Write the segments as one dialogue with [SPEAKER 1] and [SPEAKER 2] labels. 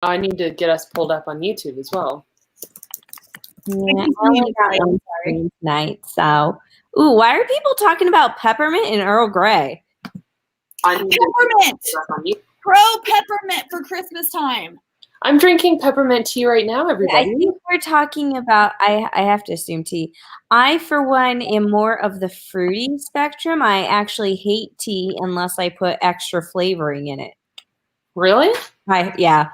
[SPEAKER 1] I need to get us pulled up on YouTube as well.
[SPEAKER 2] Yeah, I only got one stream tonight, so. Ooh, why are people talking about peppermint and Earl Grey?
[SPEAKER 3] Peppermint! Pro peppermint for Christmas time.
[SPEAKER 1] I'm drinking peppermint tea right now, everybody.
[SPEAKER 2] I think we're talking about, I have to assume tea. I, for one, am more of the fruity spectrum. I actually hate tea unless I put extra flavoring in it.
[SPEAKER 1] Really?
[SPEAKER 2] Yeah.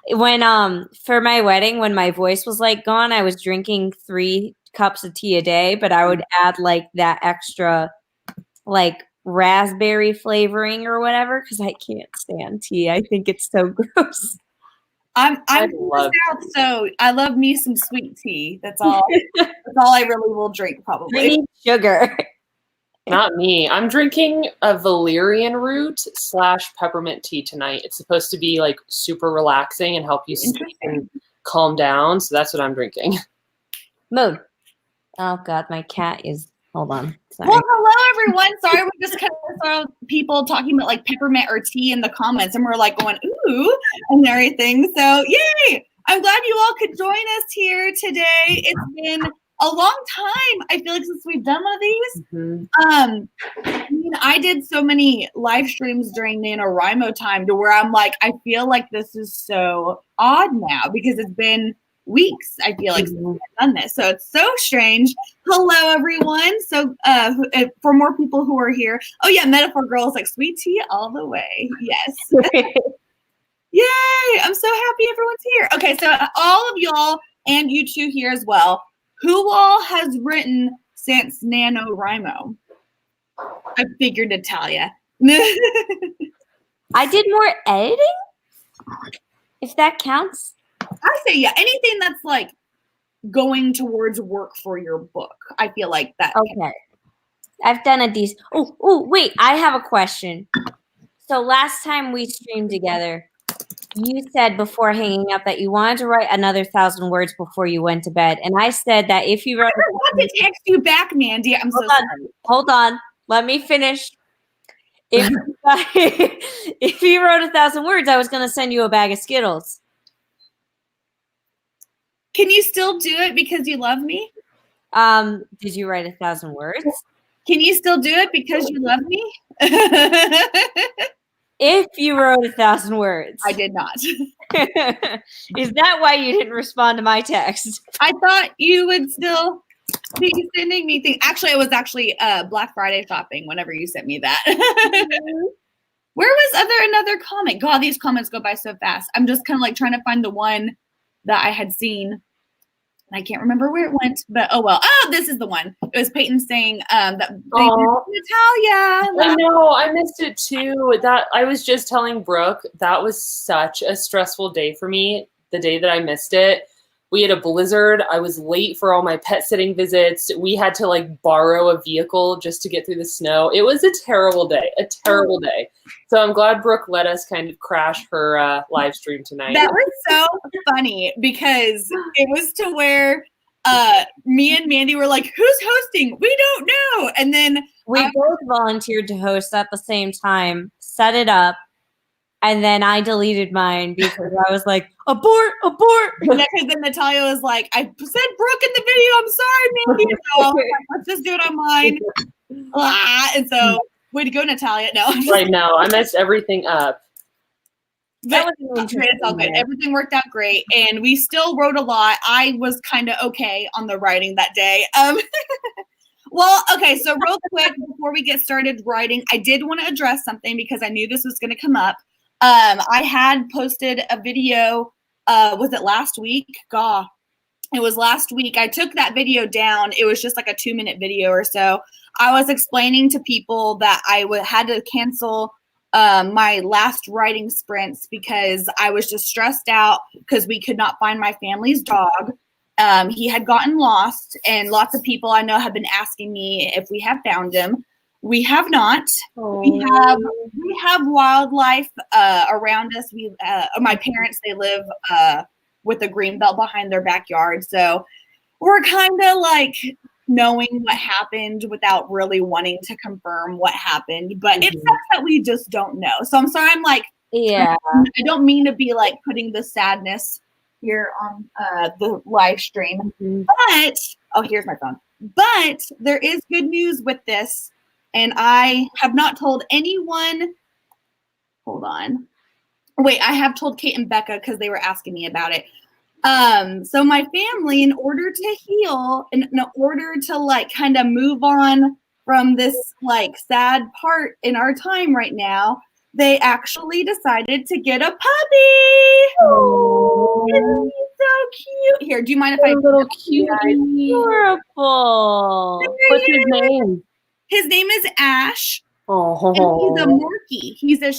[SPEAKER 2] When for my wedding, when my voice was like gone, I was drinking 3 cups of tea a day, but I would add like that extra like raspberry flavoring or whatever because I can't stand tea. I think it's so gross.
[SPEAKER 3] I'm South, so I love me some sweet tea. That's all. That's all I really will drink, probably.
[SPEAKER 2] I need sugar.
[SPEAKER 1] Not me. I'm drinking a valerian root / peppermint tea tonight. It's supposed to be like super relaxing and help you sleep and calm down. So that's what I'm drinking.
[SPEAKER 2] Moon. Oh God, my cat is. Hold on. Sorry.
[SPEAKER 3] Well, hello everyone. Sorry, we just kind of saw people talking about like peppermint or tea in the comments, and we're like going ooh and everything. So yay! I'm glad you all could join us here today. It's been a long time, I feel like, since we've done one of these. I mean, I did so many live streams during NaNoWriMo time to where I'm like, I feel like this is so odd now because it's been weeks, I feel like, since I've done this. So it's so strange. Hello, everyone. So for more people who are here, oh yeah, Metaphor Girl is like, sweet tea all the way. Yes. Yay! I'm so happy everyone's here. Okay, so all of y'all and you two here as well, who all has written since NaNoWriMo? I figured Natalia.
[SPEAKER 2] I did more editing, if that counts.
[SPEAKER 3] I say yeah, anything that's like going towards work for your book. I feel like that.
[SPEAKER 2] Okay. I've done a decent. Oh, wait, I have a question. So last time we streamed together, you said before hanging up that you wanted to write another 1,000 words before you went to bed. And I said that if you wrote...
[SPEAKER 3] I want to text you back, Mandy. I'm so sorry.
[SPEAKER 2] Hold on. Let me finish. If you wrote 1,000 words, I was going to send you a bag of Skittles.
[SPEAKER 3] Can you still do it because you love me?
[SPEAKER 2] Did you write 1,000 words?
[SPEAKER 3] Can you still do it because you love me?
[SPEAKER 2] If you wrote 1,000 words.
[SPEAKER 3] I did not.
[SPEAKER 2] Is that why you didn't respond to my text?
[SPEAKER 3] I thought you would still be sending me things. Actually, it was Black Friday shopping whenever you sent me that. Where was another comment? God, these comments go by so fast. I'm just kind of like trying to find the one that I had seen. I can't remember where it went, but oh well. Oh, this is the one. It was Peyton saying that Natalia.
[SPEAKER 1] I know, I missed it too. That I was just telling Brooke that was such a stressful day for me. The day that I missed it, we had a blizzard. I was late for all my pet sitting visits. We had to like borrow a vehicle just to get through the snow. It was a terrible day, So I'm glad Brooke let us kind of crash her live stream tonight.
[SPEAKER 3] That was so funny because it was to where me and Mandy were like, who's hosting? We don't know. And then
[SPEAKER 2] we both volunteered to host at the same time, set it up. And then I deleted mine because I was like, abort.
[SPEAKER 3] Yeah, because then Natalia was like, I said Brooke in the video. I'm sorry, Mandy. So I was like, let's just do it on mine. And so, way to go, Natalia. No.
[SPEAKER 1] Right now, I messed everything up.
[SPEAKER 3] But it's all good. Everything worked out great. And we still wrote a lot. I was kind of okay on the writing that day. Well, okay, so real quick, before we get started writing, I did want to address something because I knew this was going to come up. I had posted a video, was it last week? God, it was last week. I took that video down. It was just like a 2-minute video or so. I was explaining to people that I had to cancel my last writing sprints because I was just stressed out because we could not find my family's dog. He had gotten lost, and lots of people I know have been asking me if we have found him. We have not. Oh. We have wildlife around us. My parents, they live with a green belt behind their backyard, so we're kind of like knowing what happened without really wanting to confirm what happened. But it sucks that we just don't know. So I'm sorry I'm like
[SPEAKER 2] Yeah.
[SPEAKER 3] I don't mean to be like putting the sadness here on the live stream, but here's my phone. But there is good news with this, and I have not told anyone. Hold on. Wait, I have told Kate and Becca because they were asking me about it. So my family, in order to heal, and in order to like kind of move on from this like sad part in our time right now, they actually decided to get a puppy. Oh, isn't he so cute? Here, do you mind if I?
[SPEAKER 1] Little cute,
[SPEAKER 2] adorable.
[SPEAKER 1] What's his name?
[SPEAKER 3] His name is Ash.
[SPEAKER 1] Oh,
[SPEAKER 3] and he's a Morkie. He's a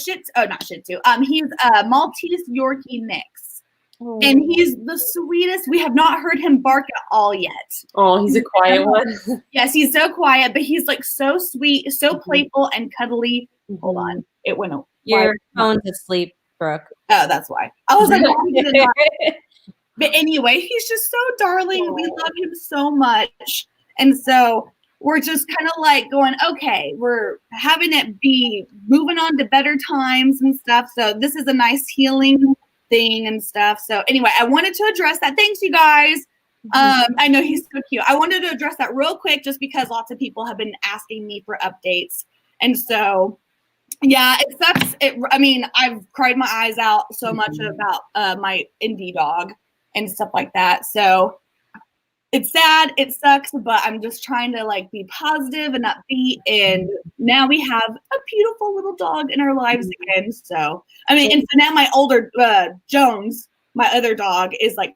[SPEAKER 3] not Shih Tzu. He's a Maltese Yorkie mix. Oh. And he's the sweetest. We have not heard him bark at all yet.
[SPEAKER 1] Oh, he's a quiet one.
[SPEAKER 3] Yes, he's so quiet, but he's like so sweet, so playful and cuddly. Hold on, it went.
[SPEAKER 2] Your phone's asleep, Brooke.
[SPEAKER 3] Oh, that's why. I was like, but anyway, he's just so darling. We love him so much, and so we're just kind of like going, okay, we're having it be moving on to better times and stuff. So this is a nice healing thing and stuff. So anyway, I wanted to address that. Thanks, you guys. I know he's so cute. I wanted to address that real quick just because lots of people have been asking me for updates. And so, yeah, it sucks. I mean, I've cried my eyes out so much about my indie dog and stuff like that. So it's sad, it sucks, but I'm just trying to like be positive and upbeat. And now we have a beautiful little dog in our lives again. So, I mean, and so now my older Jones, my other dog, is like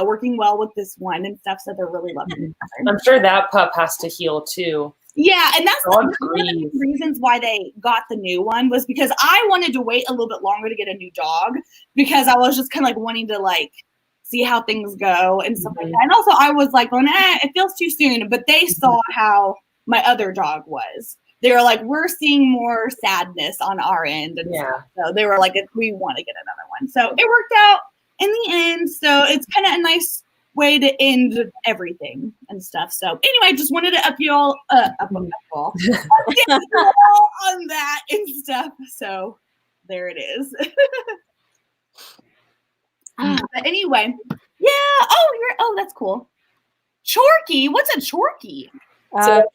[SPEAKER 3] working well with this one and stuff. So they're really loving it.
[SPEAKER 1] I'm sure that pup has to heal too.
[SPEAKER 3] Yeah, and that's one of the reasons why they got the new one was because I wanted to wait a little bit longer to get a new dog because I was just kind of like wanting to like see how things go and stuff like that. And also I was like going, it feels too soon. But they saw how my other dog was. They were like, we're seeing more sadness on our end. And so they were like, we want to get another one. So it worked out in the end. So it's kind of a nice way to end everything and stuff. So anyway, just wanted to up you all on that and stuff. So there it is. But anyway, yeah. Oh, that's cool. Chorky, what's a Chorky?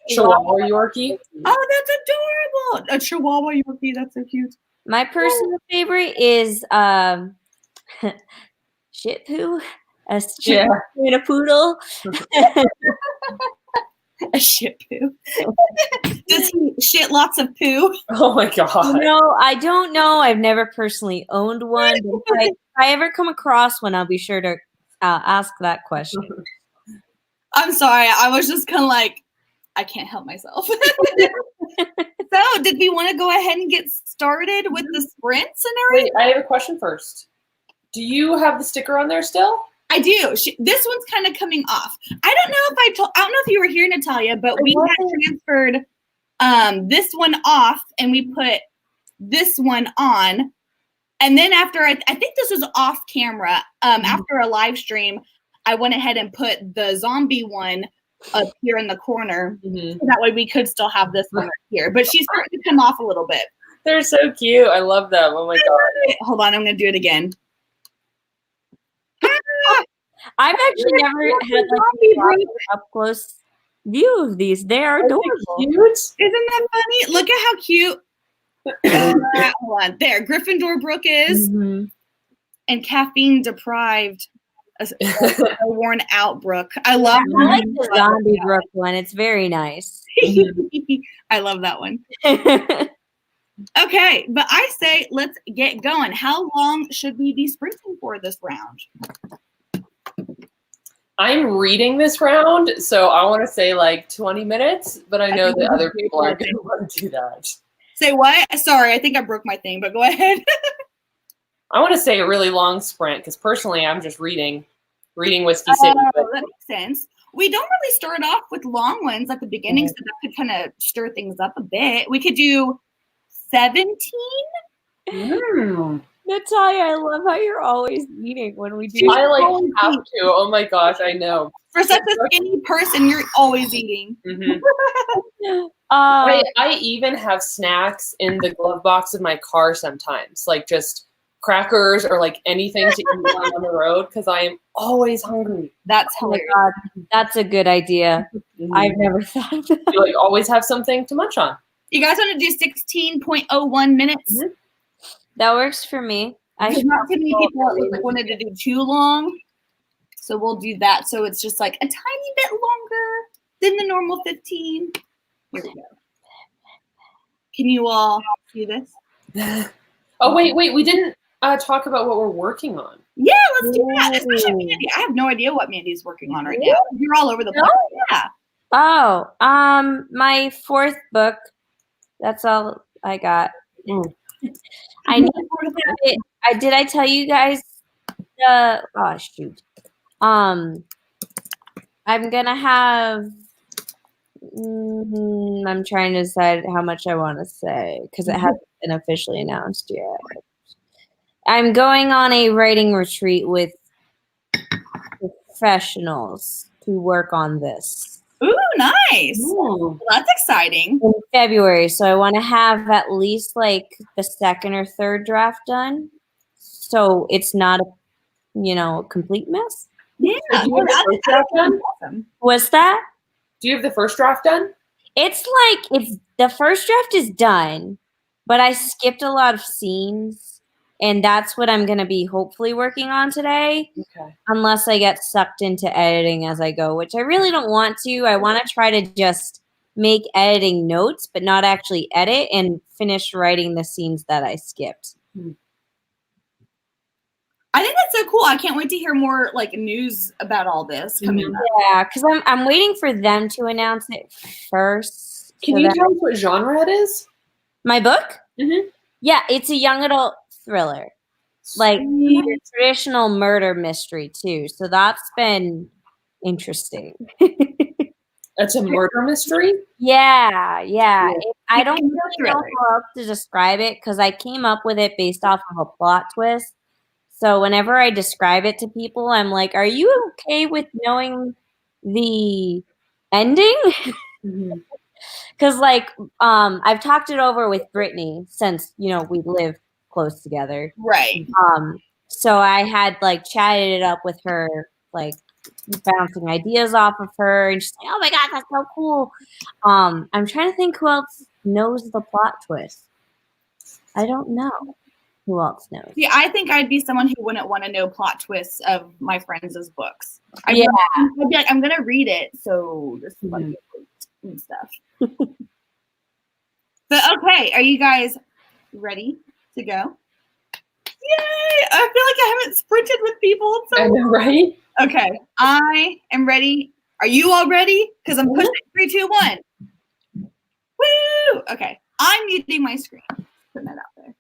[SPEAKER 1] Chihuahua Yorkie.
[SPEAKER 3] Oh, that's adorable. A Chihuahua Yorkie, that's so cute.
[SPEAKER 2] My personal favorite is Shih Tzu. A Shih Tzu and a poodle.
[SPEAKER 3] A Shih Tzu. Does he shit lots of poo?
[SPEAKER 1] Oh my god.
[SPEAKER 2] No, I don't know. I've never personally owned one. But if I ever come across one, I'll be sure to ask that question.
[SPEAKER 3] I'm sorry. I was just kind of like, I can't help myself. So, did we want to go ahead and get started with the sprints and everything?
[SPEAKER 1] Wait, I have a question first. Do you have the sticker on there still?
[SPEAKER 3] I do. This one's kind of coming off. I don't know if you were here, Natalia, but we had transferred this one off and we put this one on. And then after, I think this was off camera, after a live stream, I went ahead and put the zombie one up here in the corner. So that way we could still have this one right here. But she's starting to come off a little bit.
[SPEAKER 1] They're so cute. I love them. Oh my god.
[SPEAKER 3] Hold on, I'm going to do it again.
[SPEAKER 2] I've actually never had like an up close view of these. They are adorable.
[SPEAKER 1] Cute.
[SPEAKER 3] Isn't that funny? Look at how cute. Hold on. There, Gryffindor Brooke is, and caffeine deprived, a worn out Brooke. I love.
[SPEAKER 2] I like the zombie Brooke one. It's very nice.
[SPEAKER 3] I love that one. Okay, but I say let's get going. How long should we be sprinting for this round?
[SPEAKER 1] I'm reading this round, so I want to say like 20 minutes, but I know that other people aren't going to want to do that.
[SPEAKER 3] Say what? Sorry, I think I broke my thing, but go ahead.
[SPEAKER 1] I want to say a really long sprint because personally, I'm just reading Whiskey City.
[SPEAKER 3] That makes sense. We don't really start off with long ones at the beginning, so that could kind of stir things up a bit. We could do 17.
[SPEAKER 2] Natalia, I love how you're always eating when we do.
[SPEAKER 1] I like have to. Oh my gosh, I know.
[SPEAKER 3] For such a skinny person, you're always eating.
[SPEAKER 1] I even have snacks in the glove box of my car sometimes, like just crackers or like anything to eat while I'm on the road because I am always hungry.
[SPEAKER 3] That's
[SPEAKER 2] Oh my
[SPEAKER 3] hilarious.
[SPEAKER 2] God, that's a good idea. I've never thought of that.
[SPEAKER 1] You like always have something to munch on.
[SPEAKER 3] You guys want to do 16.01 minutes?
[SPEAKER 1] Mhm.
[SPEAKER 2] That works for me.
[SPEAKER 3] Because not too many people wanted to do too long. So we'll do that. So it's just like a tiny bit longer than the normal 15. Here we go. Can you all see this?
[SPEAKER 1] Oh, wait. We didn't talk about what we're working on.
[SPEAKER 3] Yeah, let's do that. Especially Mandy. I have no idea what Mandy's working on right now. You're all over the place. Yeah.
[SPEAKER 2] Oh, my 4th book. That's all I got. I need to have it. Did I tell you guys oh shoot. I'm gonna have I'm trying to decide how much I want to say because it hasn't been officially announced yet. I'm going on a writing retreat with professionals to work on this.
[SPEAKER 3] Ooh, nice.
[SPEAKER 1] Ooh.
[SPEAKER 3] Well, that's exciting.
[SPEAKER 2] In February, so I want to have at least like the 2nd or 3rd draft done, so it's not a complete mess.
[SPEAKER 3] Yeah.
[SPEAKER 1] Do you have the first draft done?
[SPEAKER 3] Awesome.
[SPEAKER 2] What's that?
[SPEAKER 1] Do you have the first draft done?
[SPEAKER 2] It's the first draft is done, but I skipped a lot of scenes, and that's what I'm going to be hopefully working on today.
[SPEAKER 1] Okay.
[SPEAKER 2] Unless I get sucked into editing as I go, which I really don't want to. I want to try to just make editing notes, but not actually edit and finish writing the scenes that I skipped.
[SPEAKER 3] I think that's so cool. I can't wait to hear more like news about all this coming up.
[SPEAKER 2] Yeah, because I'm waiting for them to announce it first.
[SPEAKER 1] Can you tell us what genre it is?
[SPEAKER 2] My book?
[SPEAKER 1] Mm-hmm.
[SPEAKER 2] Yeah, it's a young adult thriller. Like a traditional murder mystery too. So that's been interesting.
[SPEAKER 1] It's a murder mystery?
[SPEAKER 2] Yeah. I don't really know
[SPEAKER 3] Thriller.
[SPEAKER 2] how else to describe it because I came up with it based off of a plot twist. So whenever I describe it to people, I'm like, are you okay with knowing the ending? Because I've talked it over with Brittany since, we live close together.
[SPEAKER 3] Right.
[SPEAKER 2] So I had chatted it up with her, bouncing ideas off of her, and she's like, "Oh my God, that's so cool." I'm trying to think who else knows the plot twist. I don't know who else knows.
[SPEAKER 3] See, I think I'd be someone who wouldn't want to know plot twists of my friends' books. I'd be like, I'm gonna read it, so this is like and stuff. But okay, are you guys ready to go? Yay! I feel like I haven't sprinted with people in so long.
[SPEAKER 1] I know, right?
[SPEAKER 3] Okay, I am ready. Are you all ready? Because I'm pushing 3, 2, 1. Woo! Okay, I'm muting my screen. Putting that out there.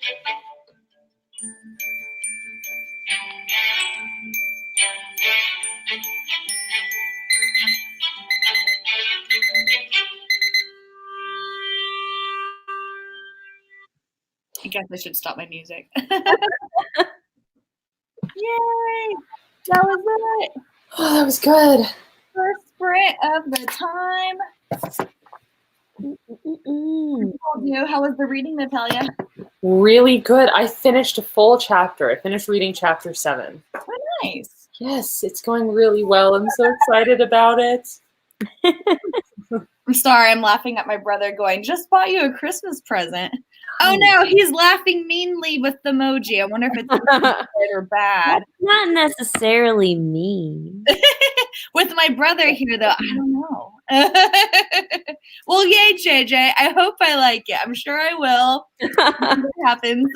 [SPEAKER 3] I guess I should stop my music. Yay! That was it.
[SPEAKER 1] Oh, that was good.
[SPEAKER 3] First sprint of the time. How was the reading, Natalia?
[SPEAKER 1] Really good. I finished a full chapter. I finished reading chapter 7.
[SPEAKER 3] Oh, nice.
[SPEAKER 1] Yes, it's going really well. I'm so excited about it.
[SPEAKER 3] I'm sorry, I'm laughing at my brother going, just bought you a Christmas present. Oh no, he's laughing meanly with the emoji. I wonder if it's good or bad.
[SPEAKER 2] That's not necessarily mean.
[SPEAKER 3] With my brother here, though, I don't know. Well, yay, JJ. I hope I like it. I'm sure I will. What happens.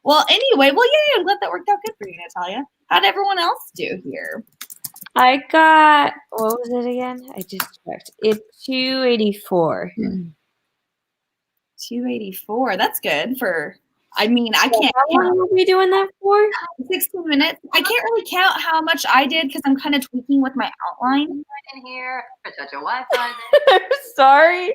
[SPEAKER 3] Well, anyway, yay. I'm glad that worked out good for you, Natalia. How'd everyone else do here?
[SPEAKER 2] I got, what was it again? I just checked. It's 284.
[SPEAKER 3] 284. That's good for, I mean, I can't
[SPEAKER 2] How long are we doing that for?
[SPEAKER 3] 16 minutes. I can't really count how much I did because I'm kind of tweaking with my outline.
[SPEAKER 4] In here, potential Wi-Fi.
[SPEAKER 2] I'm sorry.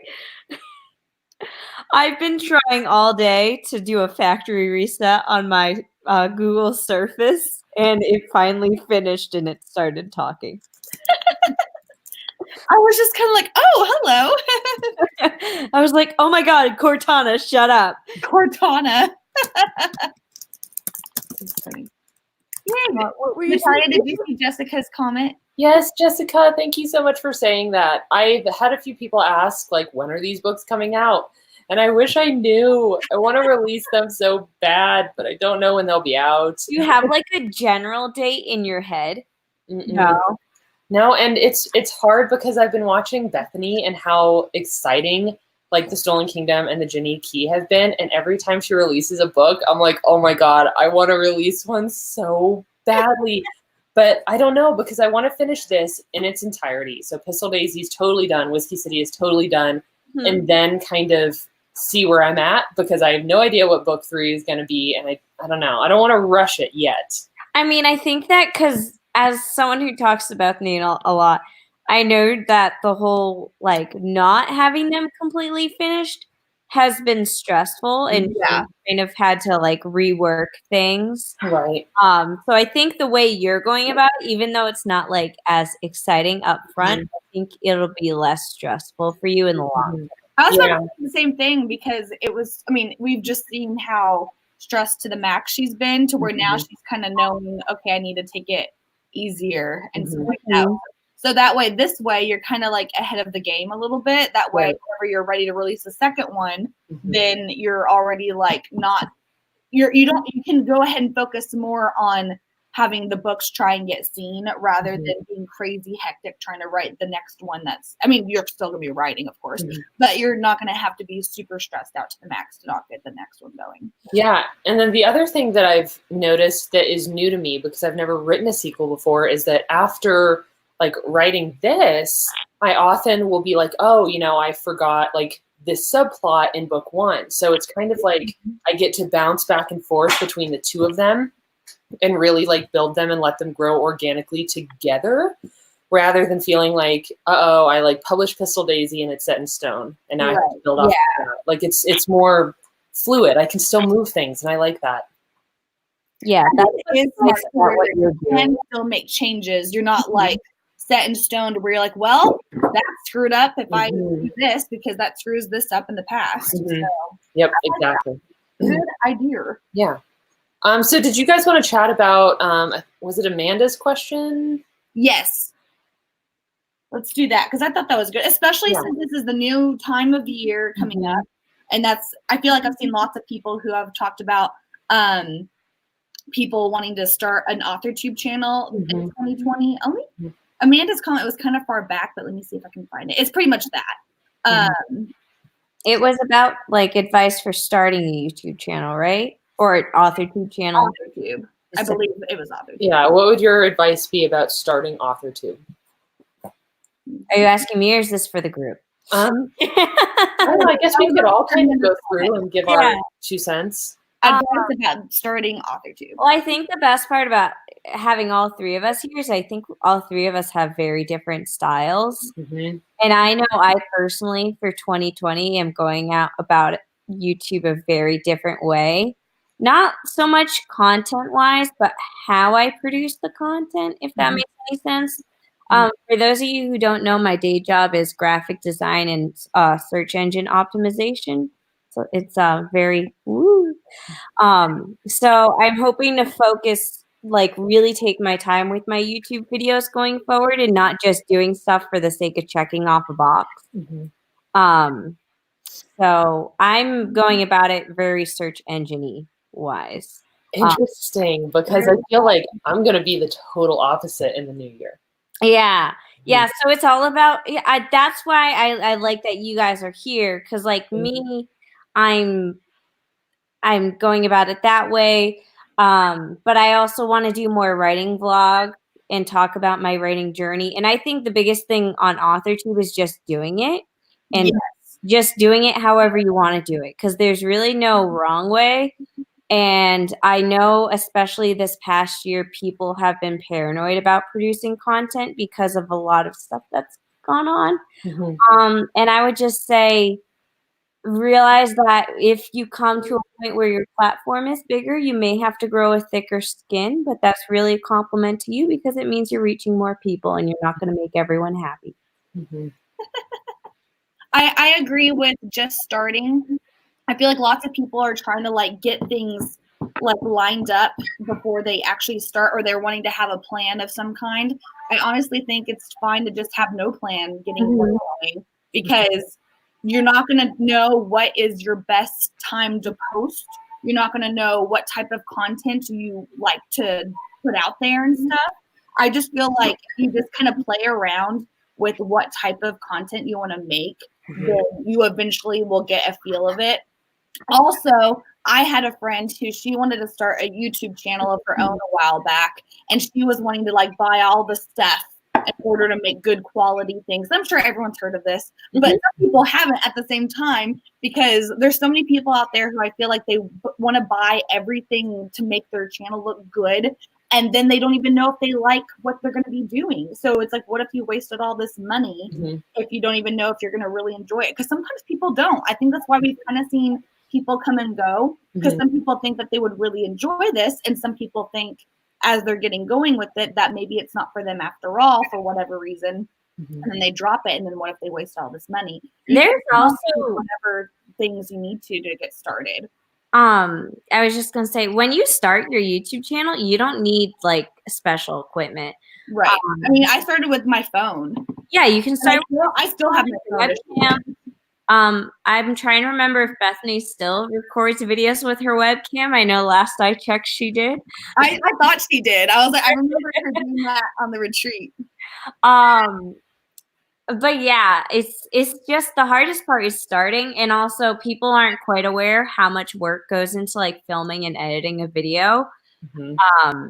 [SPEAKER 2] I've been trying all day to do a factory reset on my Google Surface, and it finally finished and it started talking.
[SPEAKER 3] I was just kind of like, oh, hello.
[SPEAKER 2] I was like, oh my God, Cortana, shut up.
[SPEAKER 3] Cortana. Yay.
[SPEAKER 2] What were you
[SPEAKER 3] Natalia,
[SPEAKER 2] saying?
[SPEAKER 3] did you see Jessica's comment?
[SPEAKER 1] Yes, Jessica, thank you so much for saying that. I've had a few people ask, like, when are these books coming out? And I wish I knew. I want to release them so bad, but I don't know when they'll be out.
[SPEAKER 2] Do you have like a general date in your head?
[SPEAKER 1] No. No, and it's hard because I've been watching Bethany and how exciting like The Stolen Kingdom and The Ginny Key have been, and every time she releases a book, I'm like, oh my God, I want to release one so badly. But I don't know because I want to finish this in its entirety. So Pistol Daisy is totally done. Whiskey City is totally done.
[SPEAKER 2] Hmm.
[SPEAKER 1] And then kind of see where I'm at because I have no idea what book 3 is going to be. And I don't know. I don't want to rush it yet.
[SPEAKER 2] I mean, I think that because as someone who talks to Bethany a lot, I know that the whole like not having them completely finished has been stressful and kind of had to like rework things.
[SPEAKER 1] Right.
[SPEAKER 2] So I think the way you're going about it, even though it's not like as exciting up front, I think it'll be less stressful for you in the long term.
[SPEAKER 3] I was about to say the same thing because it was, I mean, we've just seen how stressed to the max she's been to where now she's kind of knowing, okay, I need to take it easier and stuff like that. So that way, this way, you're kind of like ahead of the game a little bit. That way, whenever you're ready to release the second one, then you're already like not, you can go ahead and focus more on having the books try and get seen rather than being crazy hectic trying to write the next one. That's, I mean, you're still going to be writing, of course, but you're not going to have to be super stressed out to the max to not get the next one going.
[SPEAKER 1] Yeah. And then the other thing that I've noticed that is new to me because I've never written a sequel before is that after like writing this, I often will be like, oh, you know, I forgot like this subplot in book 1. So it's kind of like I get to bounce back and forth between the two of them and really like build them and let them grow organically together rather than feeling like, uh-oh, I like published Pistol Daisy and it's set in stone and now I have to build up. Like it's more fluid. I can still move things and I like that.
[SPEAKER 2] Yeah, that is
[SPEAKER 3] what you're doing. You can still make changes. You're not like set in stone to where you're like, well, that screwed up if I do this because that screws this up in the past. So,
[SPEAKER 1] yep, exactly.
[SPEAKER 3] Good idea.
[SPEAKER 1] Yeah. So did you guys want to chat about, was it Amanda's question?
[SPEAKER 3] Yes. Let's do that because I thought that was good, especially since this is the new time of the year coming up. And that's, I feel like I've seen lots of people who have talked about people wanting to start an AuthorTube channel in 2020. Amanda's comment was kind of far back, but let me see if I can find it. It's pretty much that.
[SPEAKER 2] It was about like advice for starting a YouTube channel, right? Or an AuthorTube channel.
[SPEAKER 3] AuthorTube. I believe it was AuthorTube.
[SPEAKER 1] Yeah. What would your advice be about starting AuthorTube?
[SPEAKER 2] Are you asking me or is this for the group?
[SPEAKER 1] I don't know, I guess we could all kind of go through and give our 2 cents.
[SPEAKER 3] Advice about starting AuthorTube.
[SPEAKER 2] Well, I think the best part about having all three of us here is I think all three of us have very different styles.
[SPEAKER 1] Mm-hmm.
[SPEAKER 2] And I know I personally, for 2020, am going out about YouTube a very different way. Not so much content-wise, but how I produce the content, if that makes any sense. For those of you who don't know, my day job is graphic design and search engine optimization. So it's very woo. So I'm hoping to focus, like really take my time with my YouTube videos going forward and not just doing stuff for the sake of checking off a box. So I'm going about it very search engine-y wise.
[SPEAKER 1] Interesting, because I feel like I'm going to be the total opposite in the new year.
[SPEAKER 2] Yeah. Yeah. So it's all about, that's why I like that you guys are here. Cause like me, I'm going about it that way. But I also want to do more writing vlog and talk about my writing journey. And I think the biggest thing on AuthorTube is just doing it and just doing it however you want to do it. Cause there's really no wrong way. And I know, especially this past year, people have been paranoid about producing content because of a lot of stuff that's gone on. And I would just say, realize that if you come to a point where your platform is bigger, you may have to grow a thicker skin, but that's really a compliment to you because it means you're reaching more people and you're not going to make everyone happy.
[SPEAKER 3] I agree with just starting. I feel like lots of people are trying to like get things like lined up before they actually start, or they're wanting to have a plan of some kind. I honestly think it's fine to just have no plan getting going, because you're not going to know what is your best time to post. You're not going to know what type of content you like to put out there and stuff. I just feel like you just kind of play around with what type of content you want to make, then you eventually will get a feel of it. Also, I had a friend who she wanted to start a YouTube channel of her own a while back, and she was wanting to like buy all the stuff in order to make good quality things. I'm sure everyone's heard of this, but some people haven't at the same time, because there's so many people out there who I feel like they want to buy everything to make their channel look good, and then they don't even know if they like what they're going to be doing. So it's like, what if you wasted all this money if you don't even know if you're going to really enjoy it? Because sometimes people don't. I think that's why we've kind of seen people come and go, because some people think that they would really enjoy this, and some people think as they're getting going with it that maybe it's not for them after all for whatever reason, and then they drop it, and then what if they waste all this money?
[SPEAKER 2] There's also
[SPEAKER 3] whatever things you need to get started.
[SPEAKER 2] I was just gonna say, when you start your YouTube channel, you don't need like special equipment,
[SPEAKER 3] right? I mean, I started with my phone.
[SPEAKER 2] Yeah, you can start.
[SPEAKER 3] I still have my
[SPEAKER 2] webcam. I'm trying to remember if Bethany still records videos with her webcam. I know last I checked she did.
[SPEAKER 3] I thought she did. I was like, I remember her doing that on the retreat.
[SPEAKER 2] But yeah, it's just the hardest part is starting, and also people aren't quite aware how much work goes into like filming and editing a video.
[SPEAKER 1] And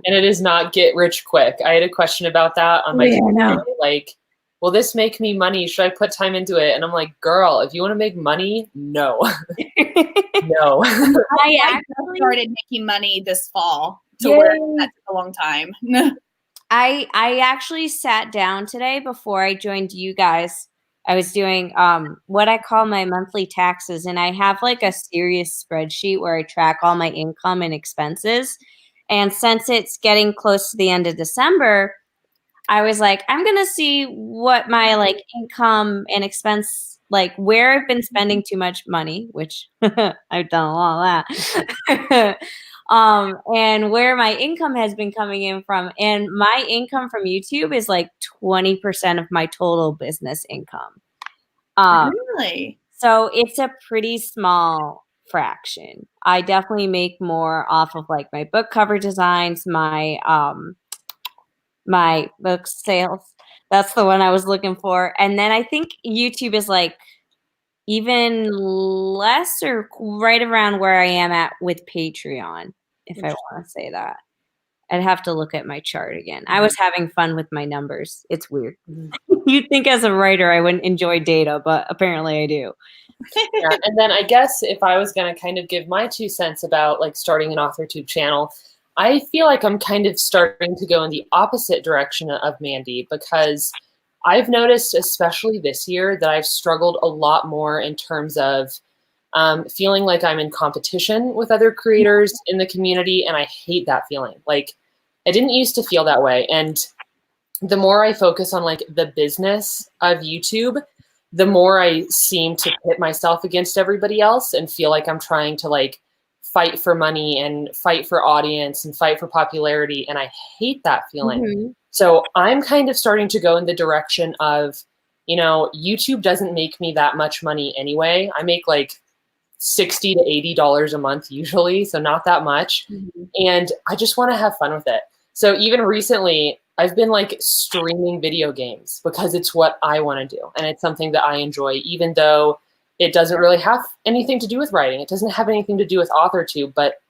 [SPEAKER 1] it is not get rich quick. I had a question about that on my channel, like, will this make me money? Should I put time into it? And I'm like, girl, if you want to make money, no. No.
[SPEAKER 3] I actually started making money this fall, to where that took a long time.
[SPEAKER 2] I actually sat down today before I joined you guys. I was doing what I call my monthly taxes, and I have like a serious spreadsheet where I track all my income and expenses. And since it's getting close to the end of December, I was like, I'm going to see what my like income and expense, like where I've been spending too much money, which I've done a lot of that. And where my income has been coming in from. And my income from YouTube is like 20% of my total business income.
[SPEAKER 3] Really?
[SPEAKER 2] So it's a pretty small fraction. I definitely make more off of like my book cover designs, my book sales. That's the one I was looking for. And then I think YouTube is like even less, or right around where I am at with Patreon, if I want to say that. I'd have to look at my chart again. I was having fun with my numbers. It's weird.
[SPEAKER 1] Mm-hmm.
[SPEAKER 2] You'd think as a writer I wouldn't enjoy data, but apparently I do.
[SPEAKER 1] Yeah, and then I guess if I was going to kind of give my 2 cents about like starting an AuthorTube channel, I feel like I'm kind of starting to go in the opposite direction of Mandy, because I've noticed, especially this year, that I've struggled a lot more in terms of feeling like I'm in competition with other creators in the community, and I hate that feeling. Like, I didn't used to feel that way, and the more I focus on like the business of YouTube, the more I seem to pit myself against everybody else and feel like I'm trying to like fight for money and fight for audience and fight for popularity, and I hate that feeling.
[SPEAKER 2] Mm-hmm.
[SPEAKER 1] So I'm kind of starting to go in the direction of, you know, YouTube doesn't make me that much money anyway. I make like $60 to $80 a month usually, so not that much.
[SPEAKER 2] Mm-hmm.
[SPEAKER 1] And I just want to have fun with it. So even recently, I've been like streaming video games because it's what I want to do. And it's something that I enjoy, even though it doesn't really have anything to do with writing. It doesn't have anything to do with AuthorTube, but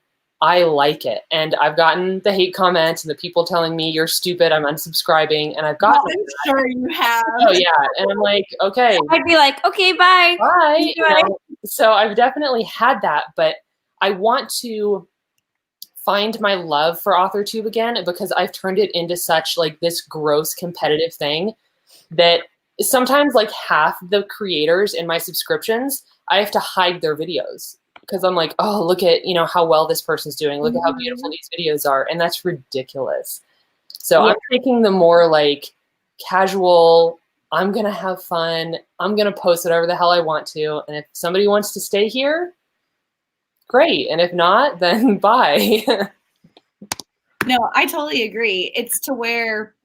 [SPEAKER 1] I like it. And I've gotten the hate comments and the people telling me you're stupid, I'm unsubscribing. And I've gotten
[SPEAKER 3] I'm sure you have.
[SPEAKER 1] Oh yeah. And I'm like, okay.
[SPEAKER 2] I'd be like, okay, bye.
[SPEAKER 1] Bye. You know? So I've definitely had that, but I want to find my love for AuthorTube again, because I've turned it into such like this gross competitive thing that sometimes like half the creators in my subscriptions, I have to hide their videos because I'm like, oh, look at, you know, how well this person's doing. Look at how beautiful these videos are. And that's ridiculous. So I'm taking the more like casual, I'm going to have fun. I'm going to post whatever the hell I want to. And if somebody wants to stay here, great. And if not, then bye.
[SPEAKER 3] No, I totally agree. It's to where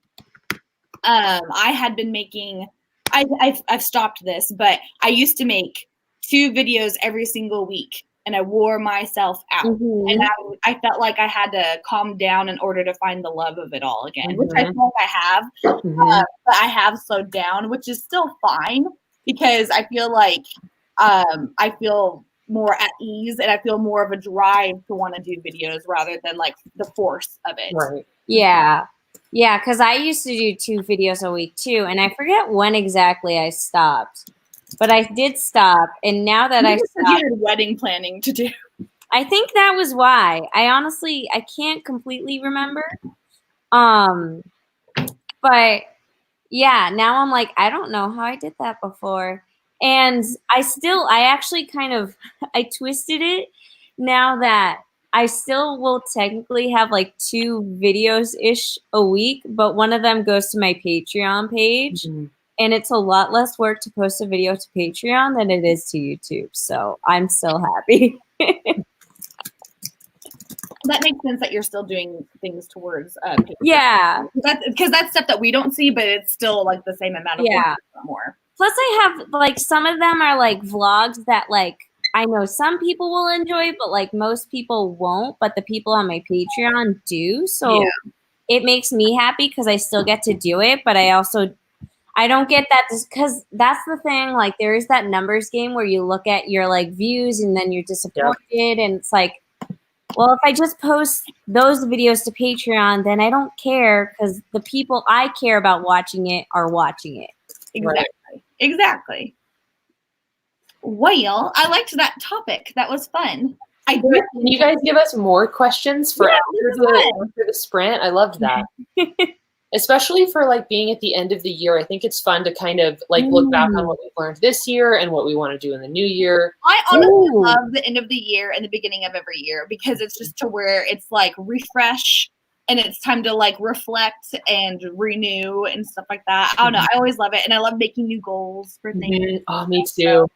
[SPEAKER 3] I had been making, I've stopped this, but I used to make 2 videos every single week, and I wore myself out.
[SPEAKER 2] Mm-hmm.
[SPEAKER 3] And I felt like I had to calm down in order to find the love of it all again, which I feel like I have. But I have slowed down, which is still fine, because I feel like I feel more at ease, and I feel more of a drive to want to do videos rather than like the force of it.
[SPEAKER 1] Right.
[SPEAKER 2] Yeah. Yeah, because I used to do 2 videos a week too, and I forget when exactly I stopped, but I did stop. And now that I stopped,
[SPEAKER 3] you had wedding planning to do.
[SPEAKER 2] I think that was why. I can't completely remember. But yeah, now I'm like, I don't know how I did that before. And I actually kind of, I twisted it now that I still will technically have like 2 videos-ish a week, but one of them goes to my Patreon page.
[SPEAKER 1] Mm-hmm.
[SPEAKER 2] And it's a lot less work to post a video to Patreon than it is to YouTube. So I'm still happy.
[SPEAKER 3] That makes sense that you're still doing things towards
[SPEAKER 2] yeah.
[SPEAKER 3] Because that's stuff that we don't see, but it's still like the same amount of work, more.
[SPEAKER 2] Plus I have like some of them are like vlogs that like I know some people will enjoy, but like most people won't, but the people on my Patreon do. So it makes me happy because I still get to do it, but I don't get that because that's the thing. Like there is that numbers game where you look at your like views and then you're disappointed, and it's like, well, if I just post those videos to Patreon, then I don't care because the people I care about watching it are watching it.
[SPEAKER 3] Exactly. Right. Exactly. Well, I liked that topic. That was fun.
[SPEAKER 1] Can you guys give us more questions for after the sprint? I loved that. Especially for like being at the end of the year. I think it's fun to kind of like look back on what we've learned this year and what we want to do in the new year.
[SPEAKER 3] I honestly love the end of the year and the beginning of every year because it's just to where it's like refresh and it's time to like reflect and renew and stuff like that. I don't know. I always love it. And I love making new goals for things.
[SPEAKER 1] Oh, me too.
[SPEAKER 3] So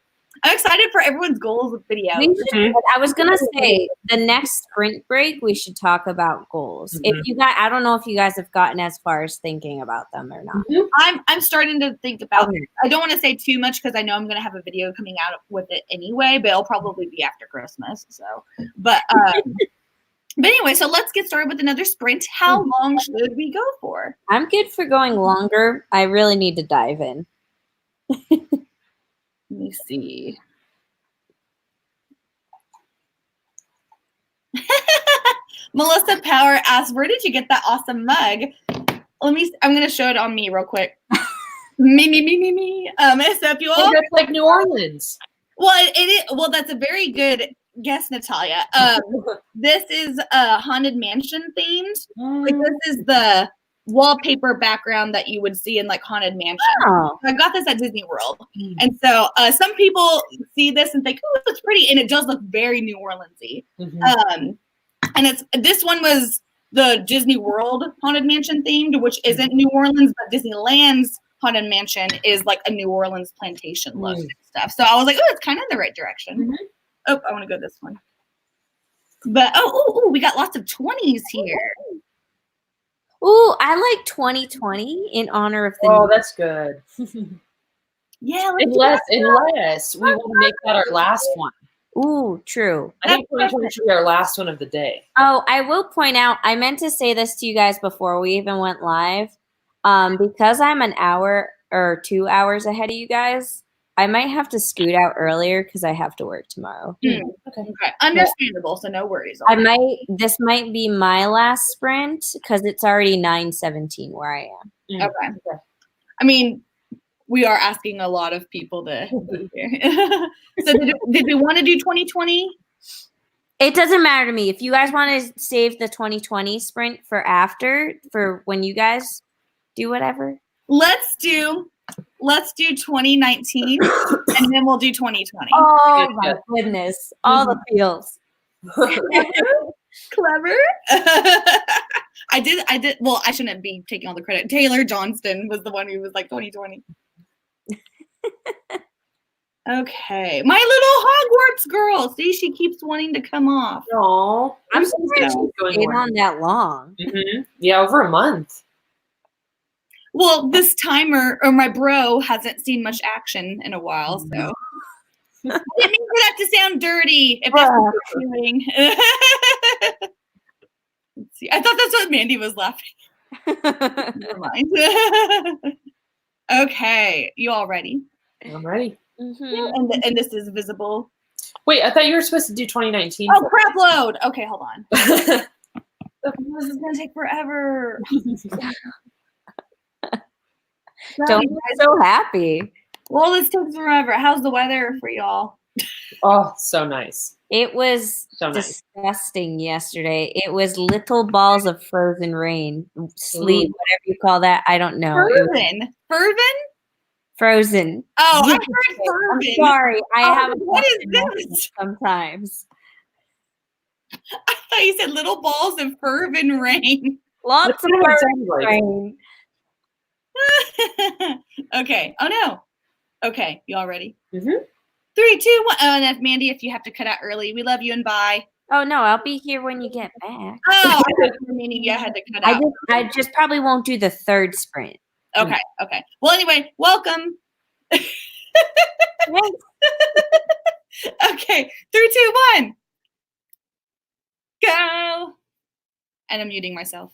[SPEAKER 3] I'm excited for everyone's goals with videos.
[SPEAKER 2] I was gonna say the next sprint break we should talk about goals. If you guys, I don't know if you guys have gotten as far as thinking about them or not.
[SPEAKER 3] I'm starting to think about it. I don't want to say too much because I know I'm gonna have a video coming out with it anyway, but it'll probably be after Christmas. So, but anyway, so let's get started with another sprint. How long should we go for?
[SPEAKER 2] I'm good for going longer. I really need to dive in.
[SPEAKER 3] Let me see. Melissa Power asks, where did you get that awesome mug? I'm going to show it on me real quick. me. So if you all,
[SPEAKER 1] that's like New Orleans.
[SPEAKER 3] well, it is. Well, that's a very good guess, Natalia. This is Haunted Mansion themed. Like this is the wallpaper background that you would see in like Haunted Mansion.
[SPEAKER 2] Oh.
[SPEAKER 3] I got this at Disney World, and so some people see this and think, "Oh, it's pretty," and it does look very New Orleans-y. And this one was the Disney World Haunted Mansion themed, which isn't New Orleans, but Disneyland's Haunted Mansion is like a New Orleans plantation look and stuff. So I was like, oh, it's kind of in the right direction. Oh, I want to go this one. But we got lots of 20s here.
[SPEAKER 2] Ooh, I like 2020 in honor of the.
[SPEAKER 1] Oh, that's good.
[SPEAKER 3] Yeah,
[SPEAKER 1] unless we want to make that our last one.
[SPEAKER 2] Ooh, true.
[SPEAKER 1] I think 2020 should be our last one of the day.
[SPEAKER 2] Oh, I will point out, I meant to say this to you guys before we even went live. Because I'm an hour or 2 hours ahead of you guys, I might have to scoot out earlier because I have to work tomorrow.
[SPEAKER 3] Okay. Understandable, so no worries.
[SPEAKER 2] This might be my last sprint because it's already 9:17 where I am.
[SPEAKER 3] Okay. I mean, we are asking a lot of people to be here. So did we want to do 2020?
[SPEAKER 2] It doesn't matter to me. If you guys want to save the 2020 sprint for when you guys do whatever.
[SPEAKER 3] Let's do 2019 and then we'll do 2020.
[SPEAKER 2] Oh my goodness. All the feels.
[SPEAKER 3] Clever. I did. Well, I shouldn't be taking all the credit. Taylor Johnston was the one who was like 2020. Okay. My little Hogwarts girl. See, she keeps wanting to come off.
[SPEAKER 1] Oh,
[SPEAKER 2] I'm surprised she's been on that long.
[SPEAKER 1] Yeah, over a month.
[SPEAKER 3] Well, this timer or my bro hasn't seen much action in a while, so I didn't mean for that to sound dirty. If that's what you're doing. Let's see. I thought that's what Mandy was laughing. Never mind. Okay, you all ready?
[SPEAKER 1] I'm ready.
[SPEAKER 3] And this is visible.
[SPEAKER 1] Wait, I thought you were supposed to do 2019.
[SPEAKER 3] Oh, crap load. Okay, hold on. This is gonna take forever.
[SPEAKER 2] Don't be so happy.
[SPEAKER 3] Well, this took forever. How's the weather for y'all?
[SPEAKER 1] Oh, so nice.
[SPEAKER 2] It was disgusting yesterday. It was little balls of frozen rain, sleet, whatever you call that. I don't know. Frozen.
[SPEAKER 3] Oh, I heard fervent.
[SPEAKER 2] I'm sorry. I have.
[SPEAKER 3] What is this?
[SPEAKER 2] Sometimes.
[SPEAKER 3] I thought you said little balls of fervent rain.
[SPEAKER 2] Lots of rain.
[SPEAKER 3] Okay. Oh no. Okay. You all ready?
[SPEAKER 2] 3,
[SPEAKER 3] 2, 1. And if Mandy, if you have to cut out early, we love you and bye.
[SPEAKER 2] Oh no, I'll be here when you get back.
[SPEAKER 3] Oh, meaning you had to cut out.
[SPEAKER 2] I just probably won't do the third sprint.
[SPEAKER 3] Okay. Well, anyway, welcome. Okay. 3, 2, 1. Go. And I'm muting myself.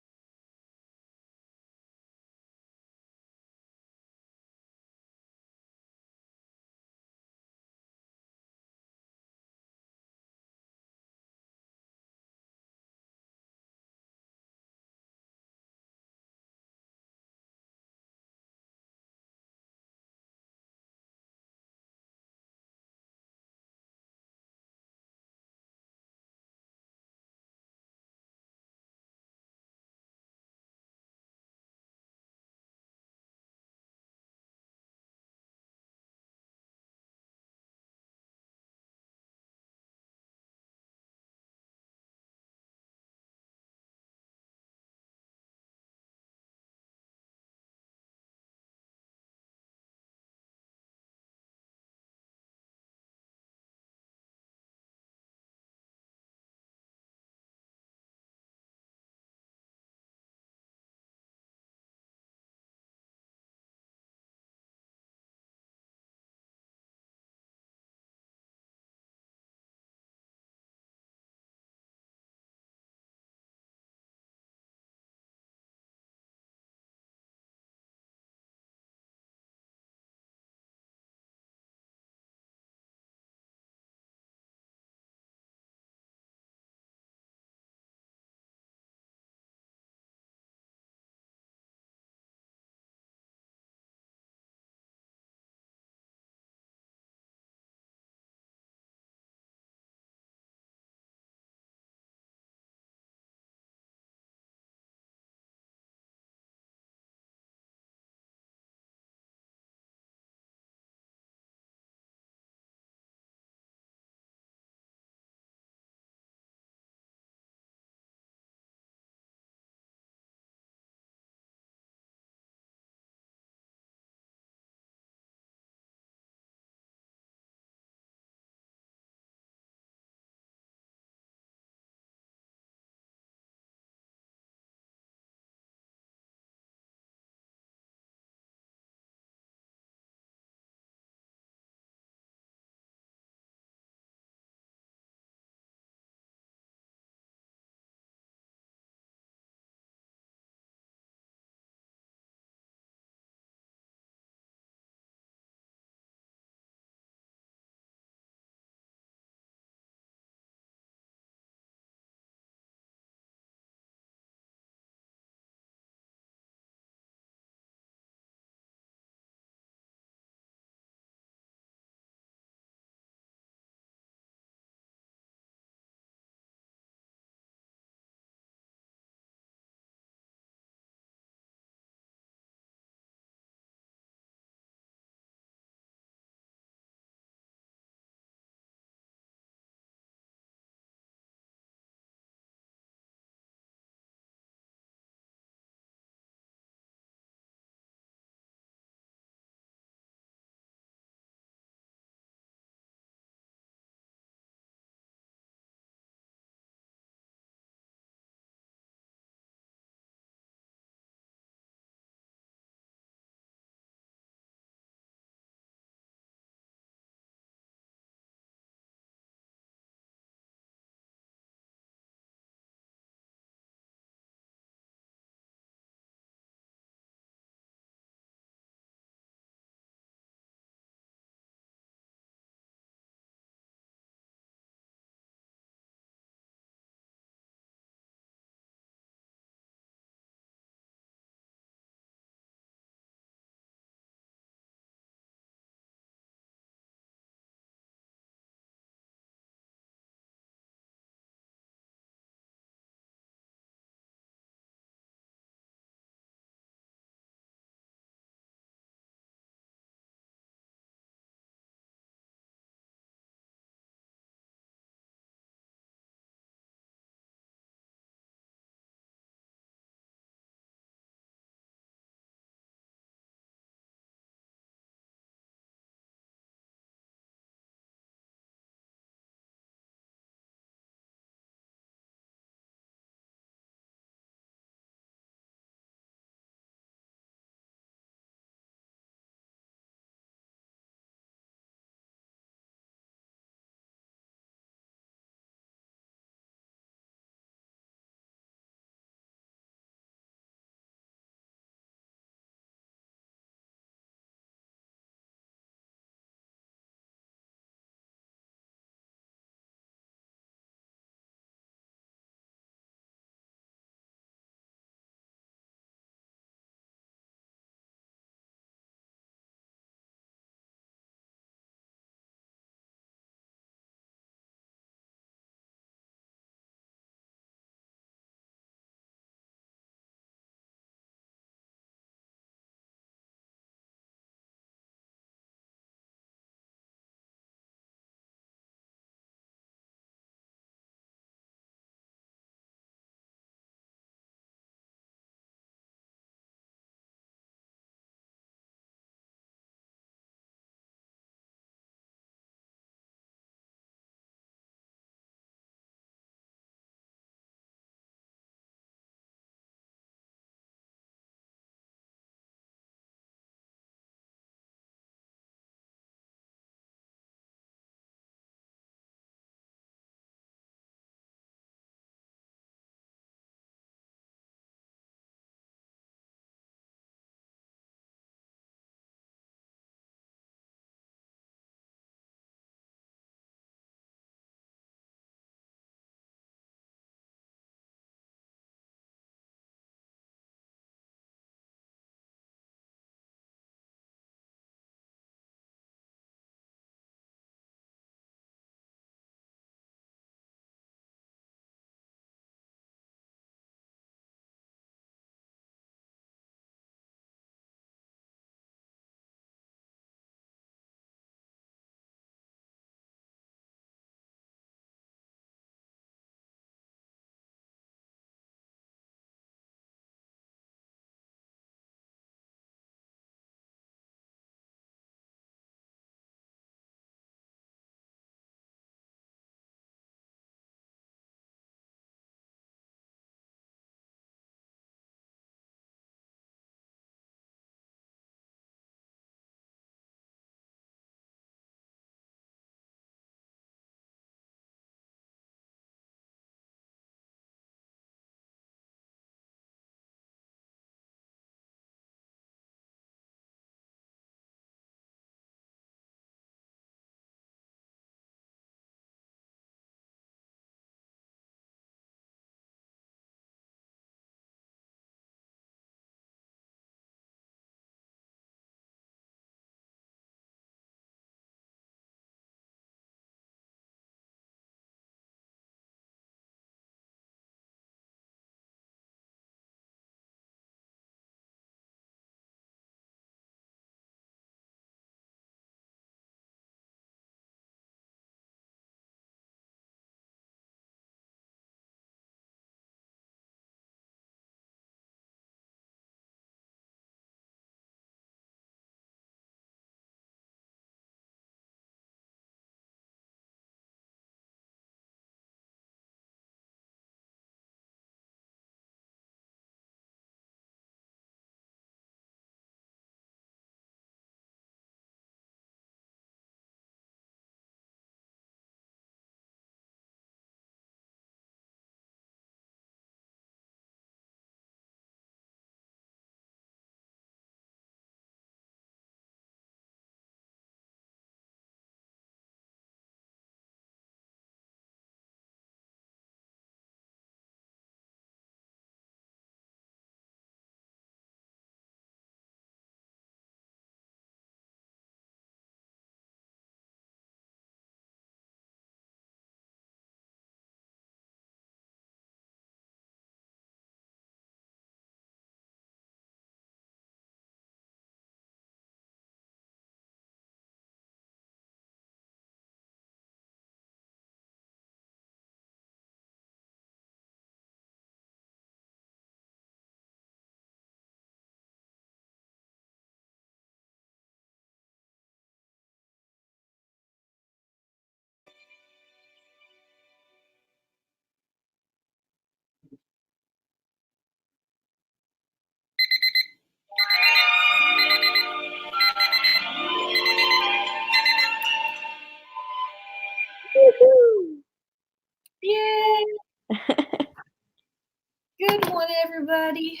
[SPEAKER 3] Good one, everybody.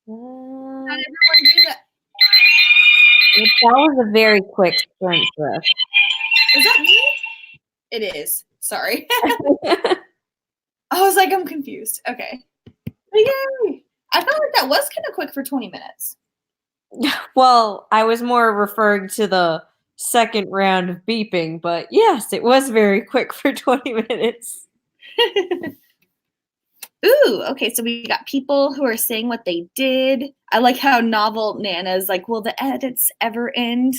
[SPEAKER 3] Not everyone do that.
[SPEAKER 2] That was a very quick sprint for us.
[SPEAKER 3] Is that me? It is. Sorry. I was like, I'm confused. Okay. But yay! I felt like that was kind of quick for 20 minutes.
[SPEAKER 2] Well, I was more referring to the second round of beeping, but yes, it was very quick for 20 minutes.
[SPEAKER 3] Ooh, okay, so we got people who are saying what they did. I like how novel Nana's like, will the edits ever end?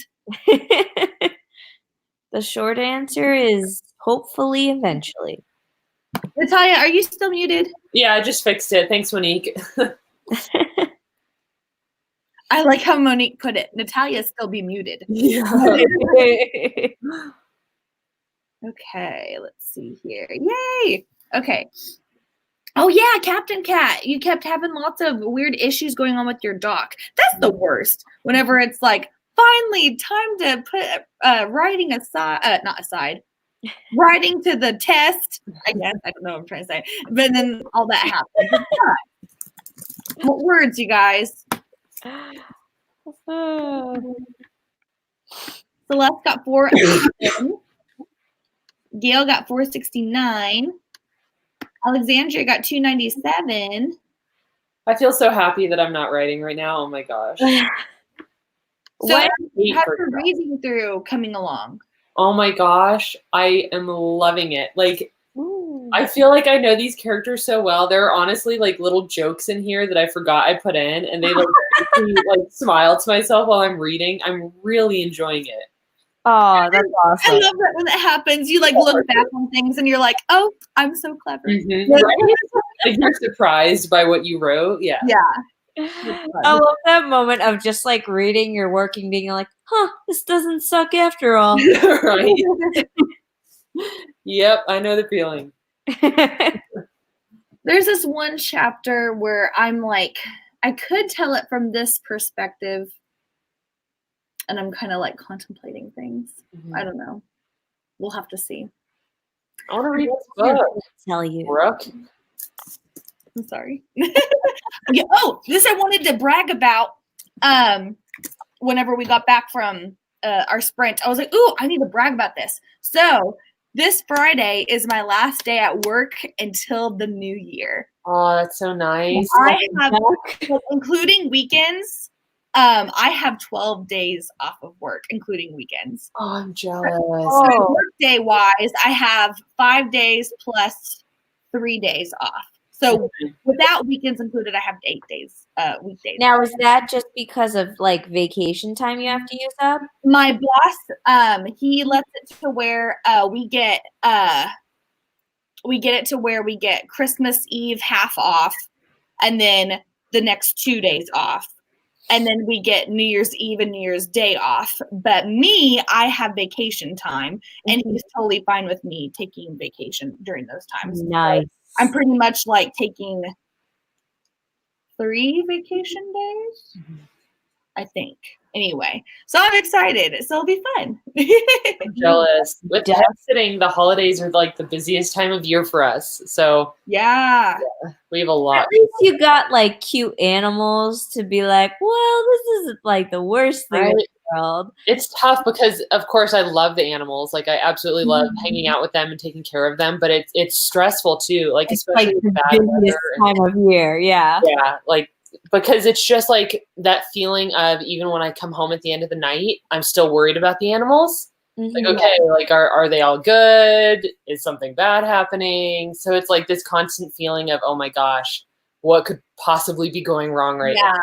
[SPEAKER 2] The short answer is hopefully eventually.
[SPEAKER 3] Natalia, are you still muted?
[SPEAKER 1] Yeah, I just fixed it. Thanks, Monique.
[SPEAKER 3] I like how Monique put it. Natalia still be muted.
[SPEAKER 1] Yeah.
[SPEAKER 3] Okay, let's see here. Yay! Okay. Oh yeah, Captain Cat. You kept having lots of weird issues going on with your doc. That's the worst. Whenever it's like, finally, time to put writing aside, not aside, writing to the test. I guess I don't know what I'm trying to say. But then all that happens. What words, you guys? Celeste got 411. Gail got 469. Alexandria got 297.
[SPEAKER 1] I feel so happy that I'm not writing right now. Oh my gosh.
[SPEAKER 3] So
[SPEAKER 1] What?
[SPEAKER 3] how's your reading through coming along?
[SPEAKER 1] Oh my gosh. I am loving it. Like,
[SPEAKER 2] Ooh.
[SPEAKER 1] I feel like I know these characters so well. There are honestly like little jokes in here that I forgot I put in, and they like make me like smile to myself while I'm reading. I'm really enjoying it.
[SPEAKER 2] Oh, that's awesome.
[SPEAKER 3] I love that when that happens. You like look back on things and you're like, oh, I'm so clever.
[SPEAKER 1] Mm-hmm. Right? Like you're surprised by what you wrote. Yeah.
[SPEAKER 3] Yeah.
[SPEAKER 2] I love that moment of just like reading your working, being like, huh, this doesn't suck after all.
[SPEAKER 1] Right. Yep, I know the feeling.
[SPEAKER 3] There's this one chapter where I'm like, I could tell it from this perspective, and I'm kind of like contemplating things.
[SPEAKER 1] Mm-hmm.
[SPEAKER 3] I don't know. We'll have to see.
[SPEAKER 1] I want to read this book.
[SPEAKER 2] Tell you.
[SPEAKER 1] Brooke.
[SPEAKER 3] I'm sorry. Yeah, oh, this I wanted to brag about. Whenever we got back from our sprint, I was like, ooh, I need to brag about this. So this Friday is my last day at work until the new year.
[SPEAKER 1] Oh, that's so nice.
[SPEAKER 3] I have, including weekends, I have 12 days off of work, including weekends.
[SPEAKER 1] Oh, I'm jealous.
[SPEAKER 3] So work day wise, I have 5 days plus 3 days off. So without weekends included, I have 8 days, weekdays.
[SPEAKER 2] Now, is that just because of like vacation time you have to use up?
[SPEAKER 3] My boss, he lets it to where we get it to where we get Christmas Eve half off, and then the next 2 days off. And then we get New Year's Eve and New Year's Day off. But me, I have vacation time, and he's totally fine with me taking vacation during those times.
[SPEAKER 2] Nice.
[SPEAKER 3] So I'm pretty much like taking 3 vacation days, I think. Anyway, so I'm excited. So it'll be fun.
[SPEAKER 1] I'm jealous. With pet sitting, the holidays are like the busiest time of year for us. So
[SPEAKER 3] Yeah.
[SPEAKER 1] we have a lot.
[SPEAKER 2] At least you got like cute animals to be like, well, this isn't like the worst thing in the world.
[SPEAKER 1] It's tough because, of course, I love the animals. Like, I absolutely love hanging out with them and taking care of them. But it's stressful too. Like,
[SPEAKER 2] It's
[SPEAKER 1] especially
[SPEAKER 2] like
[SPEAKER 1] with
[SPEAKER 2] the
[SPEAKER 1] bad
[SPEAKER 2] busiest
[SPEAKER 1] weather.
[SPEAKER 2] time of year. Yeah.
[SPEAKER 1] Yeah, like because it's just like that feeling of even when I come home at the end of the night, I'm still worried about the animals. Like, okay, like are they all good? Is something bad happening? So it's like this constant feeling of, oh my gosh, what could possibly be going wrong right now?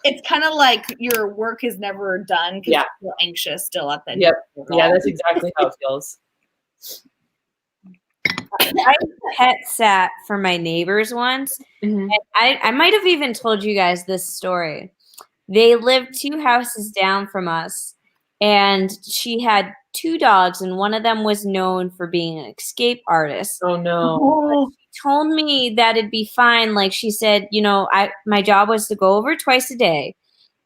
[SPEAKER 3] It's kind of like your work is never done because you feel anxious still at the end.
[SPEAKER 1] Yep. Yeah, that's exactly how it feels.
[SPEAKER 2] I pet sat for my neighbors once. And I might have even told you guys this story. They lived 2 houses down from us, and she had 2 dogs, and one of them was known for being an escape artist.
[SPEAKER 1] Oh no.
[SPEAKER 2] She told me that it'd be fine. Like she said, you know, my job was to go over twice a day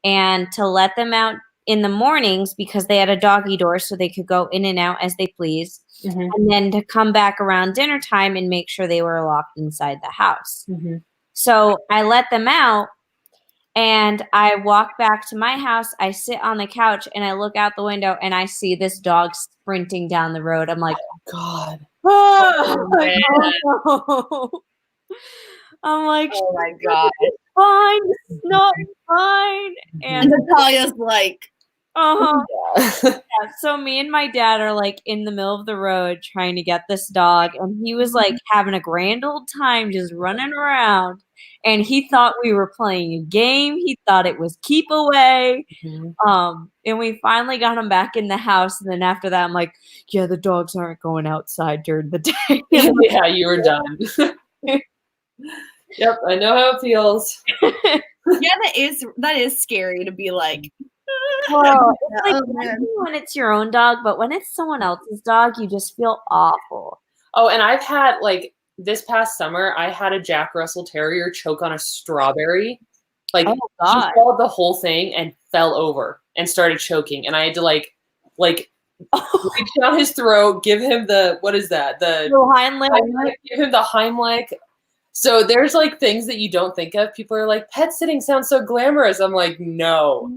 [SPEAKER 2] and to let them out in the mornings because they had a doggy door so they could go in and out as they pleased. and then to come back around dinner time and make sure they were locked inside the house. So I let them out, and I walk back to my house. I sit on the couch, and I look out the window, and I see this dog sprinting down the road. I'm like,
[SPEAKER 1] God.
[SPEAKER 2] oh, I'm like,
[SPEAKER 3] oh my God.
[SPEAKER 2] fine, it's not fine.
[SPEAKER 3] And Natalia's like,
[SPEAKER 2] yeah. So me and my dad are like in the middle of the road trying to get this dog, and he was like having a grand old time just running around, and he thought we were playing a game. He thought it was keep away. And we finally got him back in the house, and then after that I'm like, yeah, the dogs aren't going outside during the day.
[SPEAKER 1] Yeah, you were done. Yep, I know how it feels.
[SPEAKER 3] yeah, that is scary to be like,
[SPEAKER 2] well, it's like when it's your own dog, but when it's someone else's dog, you just feel awful.
[SPEAKER 1] Oh, and I've had, like, this past summer, I had a Jack Russell Terrier choke on a strawberry. Like,
[SPEAKER 2] oh, God.
[SPEAKER 1] She swallowed the whole thing and fell over and started choking. And I had to, like reach down his throat, give him the, what is that? The
[SPEAKER 2] Heimlich.
[SPEAKER 1] Give him the Heimlich. So there's, like, things that you don't think of. People are like, pet sitting sounds so glamorous. I'm like, no.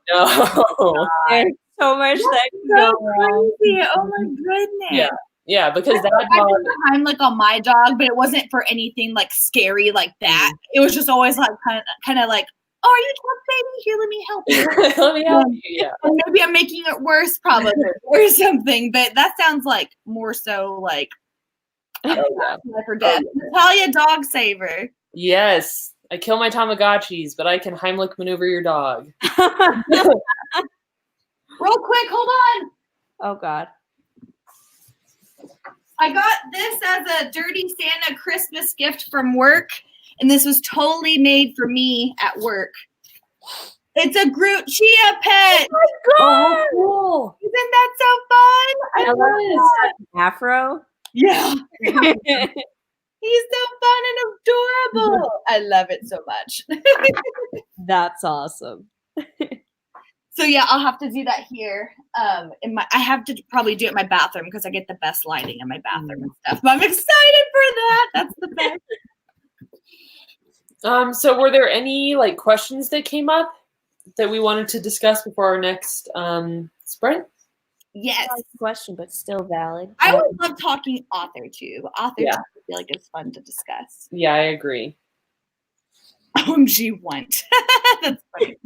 [SPEAKER 2] There's so much that can go wrong.
[SPEAKER 3] Oh my goodness.
[SPEAKER 1] Yeah. Yeah, because that dog.
[SPEAKER 3] Heimlich on my dog, but it wasn't for anything like scary like that. It was just always like kind of like, oh, are you tough, baby? Here, let me help you.
[SPEAKER 1] Let me help you. Yeah.
[SPEAKER 3] And maybe I'm making it worse, probably, or something. But that sounds like more so like. I forget. Natalia, dog saver.
[SPEAKER 1] Yes, I kill my Tamagotchis, but I can Heimlich maneuver your dog.
[SPEAKER 3] Real quick, hold on.
[SPEAKER 2] Oh God.
[SPEAKER 3] I got this as a Dirty Santa Christmas gift from work, and this was totally made for me at work. It's a Groot Chia pet.
[SPEAKER 2] Oh my God.
[SPEAKER 1] Oh, cool.
[SPEAKER 3] Isn't that so fun?
[SPEAKER 2] I love it. Afro.
[SPEAKER 3] Yeah. He's so fun and adorable. I love it so much.
[SPEAKER 2] That's awesome.
[SPEAKER 3] So yeah, I'll have to do that here. I have to probably do it in my bathroom because I get the best lighting in my bathroom and stuff. But I'm excited for that. That's the best.
[SPEAKER 1] So were there any like questions that came up that we wanted to discuss before our next sprint?
[SPEAKER 3] Yes.
[SPEAKER 2] Question, but still valid.
[SPEAKER 3] I would love talking AuthorTube. AuthorTube, I feel like it's fun to discuss.
[SPEAKER 1] Yeah, I agree.
[SPEAKER 3] OMG want. That's funny.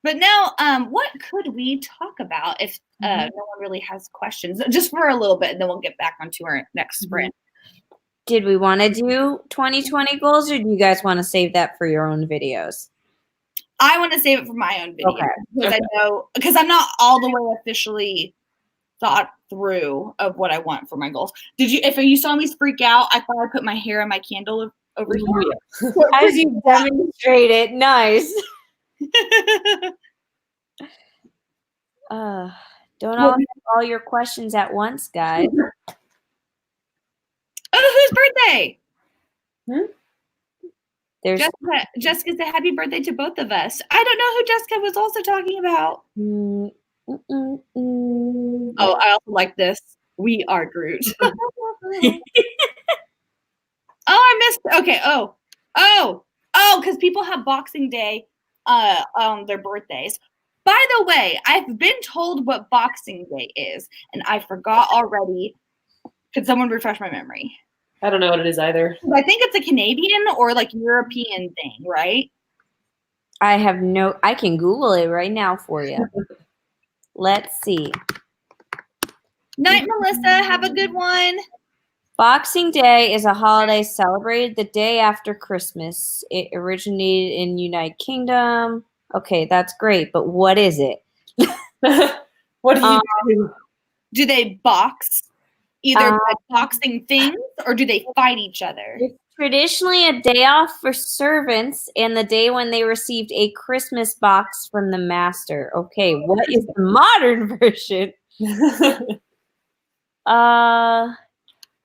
[SPEAKER 3] But now, what could we talk about if no one really has questions? Just for a little bit, and then we'll get back onto our next sprint.
[SPEAKER 2] Did we want to do 2020 goals, or do you guys want to save that for your own videos?
[SPEAKER 3] I want to save it for my own video because I know because I'm not all the way officially thought through of what I want for my goals. Did you? If you saw me freak out, I thought I put my hair on my candle over here.
[SPEAKER 2] As you demonstrate it, nice. Don't all your questions at once, guys.
[SPEAKER 3] Oh, whose birthday?
[SPEAKER 2] There's
[SPEAKER 3] Jessica said happy birthday to both of us. I don't know who Jessica was also talking about. Oh, I also like this. We are Groot. Oh, I missed. Okay. Oh, because people have Boxing Day on their birthdays. By the way, I've been told what Boxing Day is, and I forgot already. Could someone refresh my memory?
[SPEAKER 1] I don't know what it is either.
[SPEAKER 3] I think it's a Canadian or like European thing, right?
[SPEAKER 2] I can Google it right now for you. Let's see.
[SPEAKER 3] Night, Melissa. Have a good one.
[SPEAKER 2] Boxing Day is a holiday celebrated the day after Christmas. It originated in United Kingdom. Okay, that's great, but what is it?
[SPEAKER 1] What do you do?
[SPEAKER 3] Do they box? Either by boxing things or do they fight each other?
[SPEAKER 2] It's traditionally a day off for servants and the day when they received a Christmas box from the master. Okay, what is the modern version?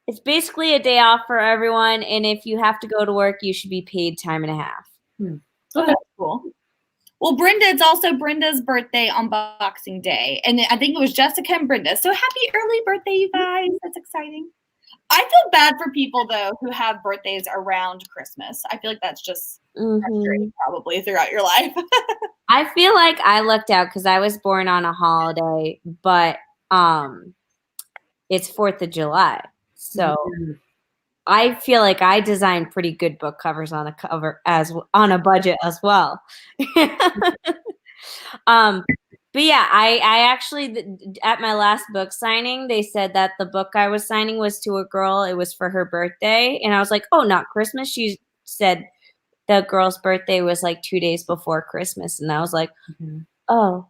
[SPEAKER 2] It's basically a day off for everyone, and if you have to go to work, you should be paid time and a half.
[SPEAKER 3] Oh, that's cool. Well, Brenda, it's also Brenda's birthday on Boxing Day. And I think it was Jessica and Brenda. So happy early birthday, you guys. That's exciting. I feel bad for people, though, who have birthdays around Christmas. I feel like that's just frustrating probably throughout your life.
[SPEAKER 2] I feel like I lucked out because I was born on a holiday, but it's 4th of July. So I feel like I designed pretty good book covers on a budget as well. But yeah, I actually, at my last book signing, they said that the book I was signing was to a girl. It was for her birthday. And I was like, oh, not Christmas. She said the girl's birthday was like 2 days before Christmas. And I was like, oh.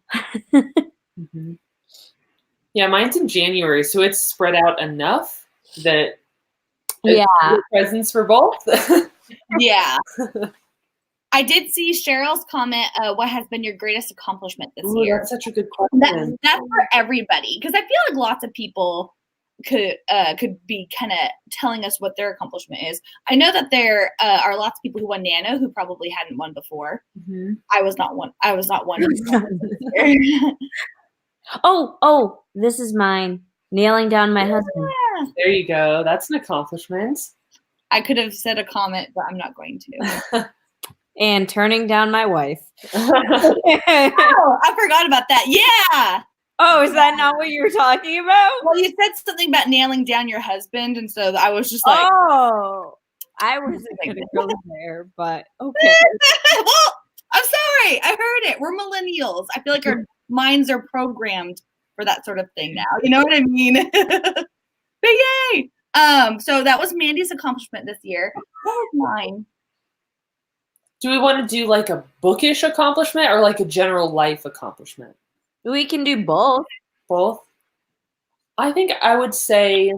[SPEAKER 1] Yeah, mine's in January. So it's spread out enough that presents for both.
[SPEAKER 3] Yeah. I did see Cheryl's comment, what has been your greatest accomplishment this year?
[SPEAKER 1] That's such a good question.
[SPEAKER 3] That's for everybody, because I feel like lots of people could be kind of telling us what their accomplishment is. I know that there are lots of people who won Nano who probably hadn't won before. I was not one.
[SPEAKER 2] Oh, this is mine. Nailing down my husband.
[SPEAKER 1] There you go. That's an accomplishment.
[SPEAKER 3] I could have said a comment, but I'm not going to.
[SPEAKER 2] And turning down my wife.
[SPEAKER 3] Oh, I forgot about that. Yeah.
[SPEAKER 2] Oh, is that not what you were talking about?
[SPEAKER 3] Well, you said something about nailing down your husband, and so I was just like,
[SPEAKER 2] oh, I wasn't going to go there, but okay.
[SPEAKER 3] Well, I'm sorry. I heard it. We're millennials. I feel like our minds are programmed for that sort of thing now. You know what I mean? But yay. So that was Mandy's accomplishment this year. What was mine?
[SPEAKER 1] Do we want to do like a bookish accomplishment or like a general life accomplishment?
[SPEAKER 2] We can do both.
[SPEAKER 1] Both? I think I would say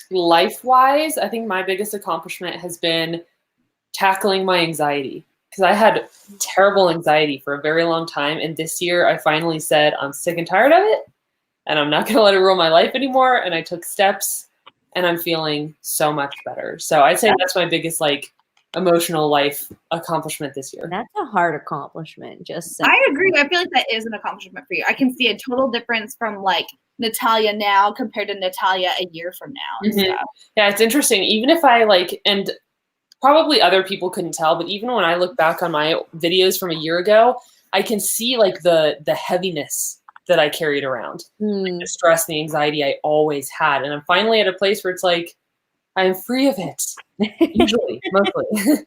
[SPEAKER 1] life-wise, I think my biggest accomplishment has been tackling my anxiety. Because I had terrible anxiety for a very long time. And this year I finally said, I'm sick and tired of it. And I'm not going to let it rule my life anymore. And I took steps and I'm feeling so much better. So I'd say that's my biggest like emotional life accomplishment this year.
[SPEAKER 2] That's a hard accomplishment.
[SPEAKER 3] I agree. I feel like that is an accomplishment for you. I can see a total difference from like Natalia now compared to Natalia a year from now.
[SPEAKER 1] So. Yeah, it's interesting. Even if I like, and probably other people couldn't tell, but even when I look back on my videos from a year ago, I can see like the heaviness that I carried around, like the stress, the anxiety I always had. And I'm finally at a place where it's like, I'm free of it. Usually, mostly.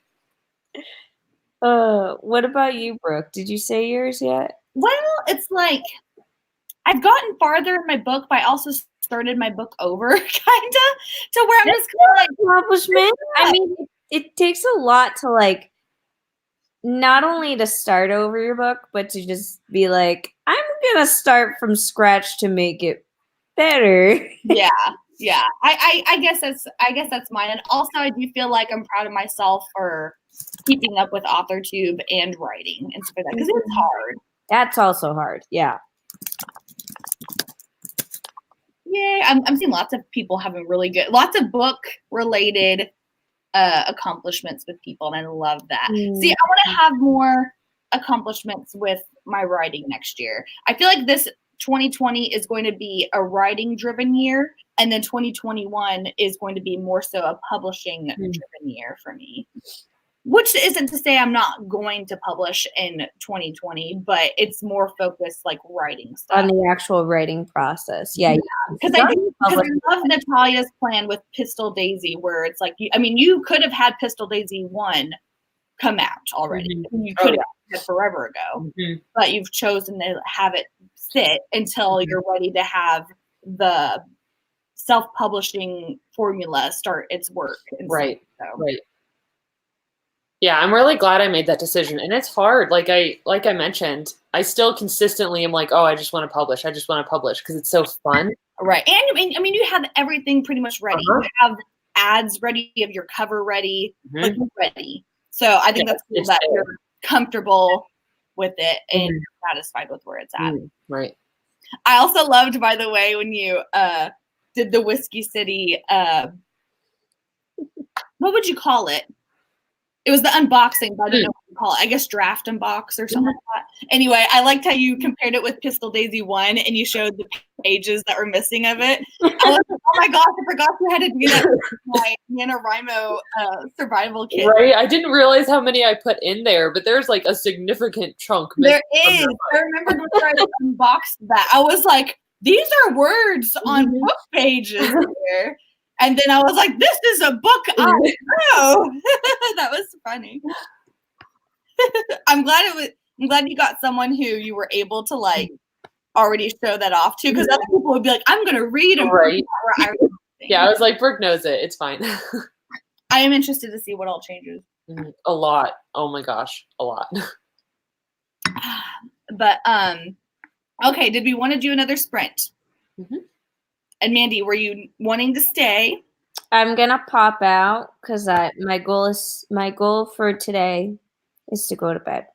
[SPEAKER 2] What about you, Brooke? Did you say yours yet?
[SPEAKER 3] Well, it's like I've gotten farther in my book, but I also started my book over, kind of, to where I'm just kind of like
[SPEAKER 2] accomplishment. I mean, it takes a lot to like not only to start over your book, but to just be like, I'm gonna start from scratch to make it better.
[SPEAKER 3] Yeah. I guess that's mine. And also I do feel like I'm proud of myself for keeping up with AuthorTube and writing and stuff like that, because it's hard.
[SPEAKER 2] That's also hard. Yeah.
[SPEAKER 3] Yeah, I'm seeing lots of people having lots of book related accomplishments with people, and I love that. See, I want to have more accomplishments with my writing next year. I feel like this 2020 is going to be a writing driven year, and then 2021 is going to be more so a publishing driven year for me. Which isn't to say I'm not going to publish in 2020, but it's more focused like writing stuff.
[SPEAKER 2] On the actual writing process. Yeah.
[SPEAKER 3] Because I love Natalia's plan with Pistol Daisy, where it's like, you could have had Pistol Daisy 1 come out already. You could have had it forever ago, but you've chosen to have it sit until you're ready to have the self-publishing formula start its work.
[SPEAKER 1] Right. Yeah, I'm really glad I made that decision. And it's hard. Like I mentioned, I still consistently am like, oh, I just want to publish. Because it's so fun.
[SPEAKER 3] Right. And you have everything pretty much ready. You have ads ready, you have your cover ready, like you're ready. So I think that's cool that you're comfortable with it and you're satisfied with where it's at.
[SPEAKER 1] Right.
[SPEAKER 3] I also loved, by the way, when you did the Whiskey City, what would you call it? It was the unboxing, but I don't know what you call it? I guess Draft and Box or something like that. Anyway, I liked how you compared it with Pistol Daisy 1 and you showed the pages that were missing of it. I was like, oh my gosh, I forgot you had to do that with my NaNoWriMo survival kit.
[SPEAKER 1] Right? I didn't realize how many I put in there, but there's like a significant chunk.
[SPEAKER 3] There is. I remember when I unboxed that. I was like, these are words on book pages here. And then I was like, this is a book I know. That was funny. I'm glad you got someone who you were able to like already show that off to, because other people would be like, I'm gonna read and
[SPEAKER 1] right. Yeah, I was like, Brooke knows it. It's fine.
[SPEAKER 3] I am interested to see what all changes.
[SPEAKER 1] A lot. Oh my gosh, a lot.
[SPEAKER 3] But okay, did we want to do another sprint? And Mandy, were you wanting to stay?
[SPEAKER 2] I'm gonna pop out because my goal for today is to go to bed.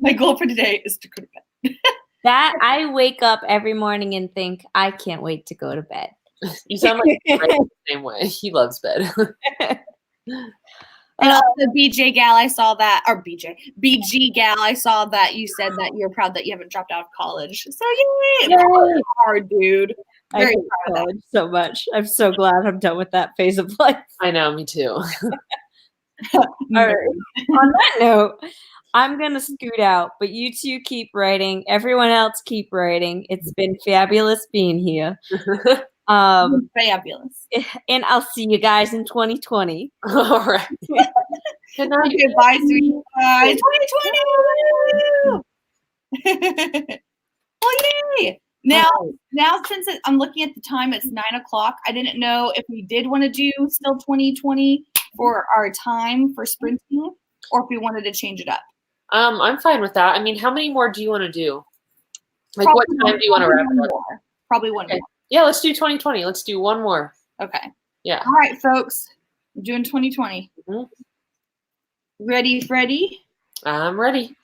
[SPEAKER 3] My goal for today is to go to bed.
[SPEAKER 2] That I wake up every morning and think, I can't wait to go to bed.
[SPEAKER 1] You sound like the same way. He loves bed.
[SPEAKER 3] And also, BG gal, I saw that you said that you're proud that you haven't dropped out of college. So yay! Hard, dude. Very proud of that.
[SPEAKER 2] So much. I'm so glad I'm done with that phase of life.
[SPEAKER 1] I know, me too.
[SPEAKER 2] All right. On that note, I'm gonna scoot out, but you two keep writing. Everyone else keep writing. It's been fabulous being here.
[SPEAKER 3] Fabulous.
[SPEAKER 2] And I'll see you guys in 2020.
[SPEAKER 1] All right. Good night.
[SPEAKER 3] Goodbye, sweetie. 2020. Oh yay! Now since I'm looking at the time, it's 9:00. I didn't know if we did want to do still 2020 for our time for sprinting, or if we wanted to change it up.
[SPEAKER 1] I'm fine with that. I mean, how many more do you want to do? Like, probably what time do you want to wrap it up?
[SPEAKER 3] Probably one more.
[SPEAKER 1] Yeah, let's do 2020. Let's do one more.
[SPEAKER 3] Okay.
[SPEAKER 1] Yeah.
[SPEAKER 3] All right, folks. We're doing 2020. Ready, Freddie?
[SPEAKER 1] I'm ready.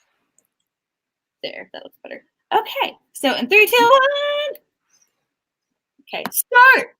[SPEAKER 3] There, that looks better. Okay. So in 3, 2, 1. Okay, start.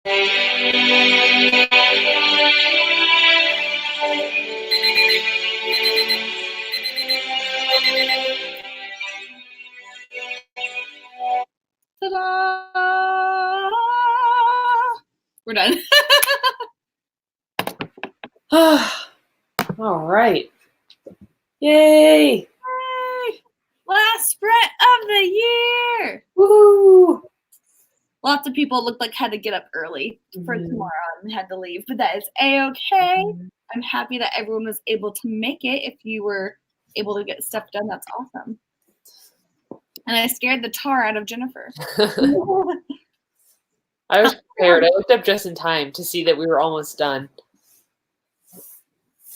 [SPEAKER 3] Ta-da! We're done.
[SPEAKER 1] All right. Yay!
[SPEAKER 3] Last sprint of the year.
[SPEAKER 1] Woo!
[SPEAKER 3] Lots of people looked like had to get up early for
[SPEAKER 1] Mhm.
[SPEAKER 3] tomorrow and had to leave, but that is a-okay. I'm happy that everyone was able to make it. If you were able to get stuff done, that's awesome. And I scared the tar out of Jennifer.
[SPEAKER 1] I was prepared. I looked up just in time to see that we were almost done.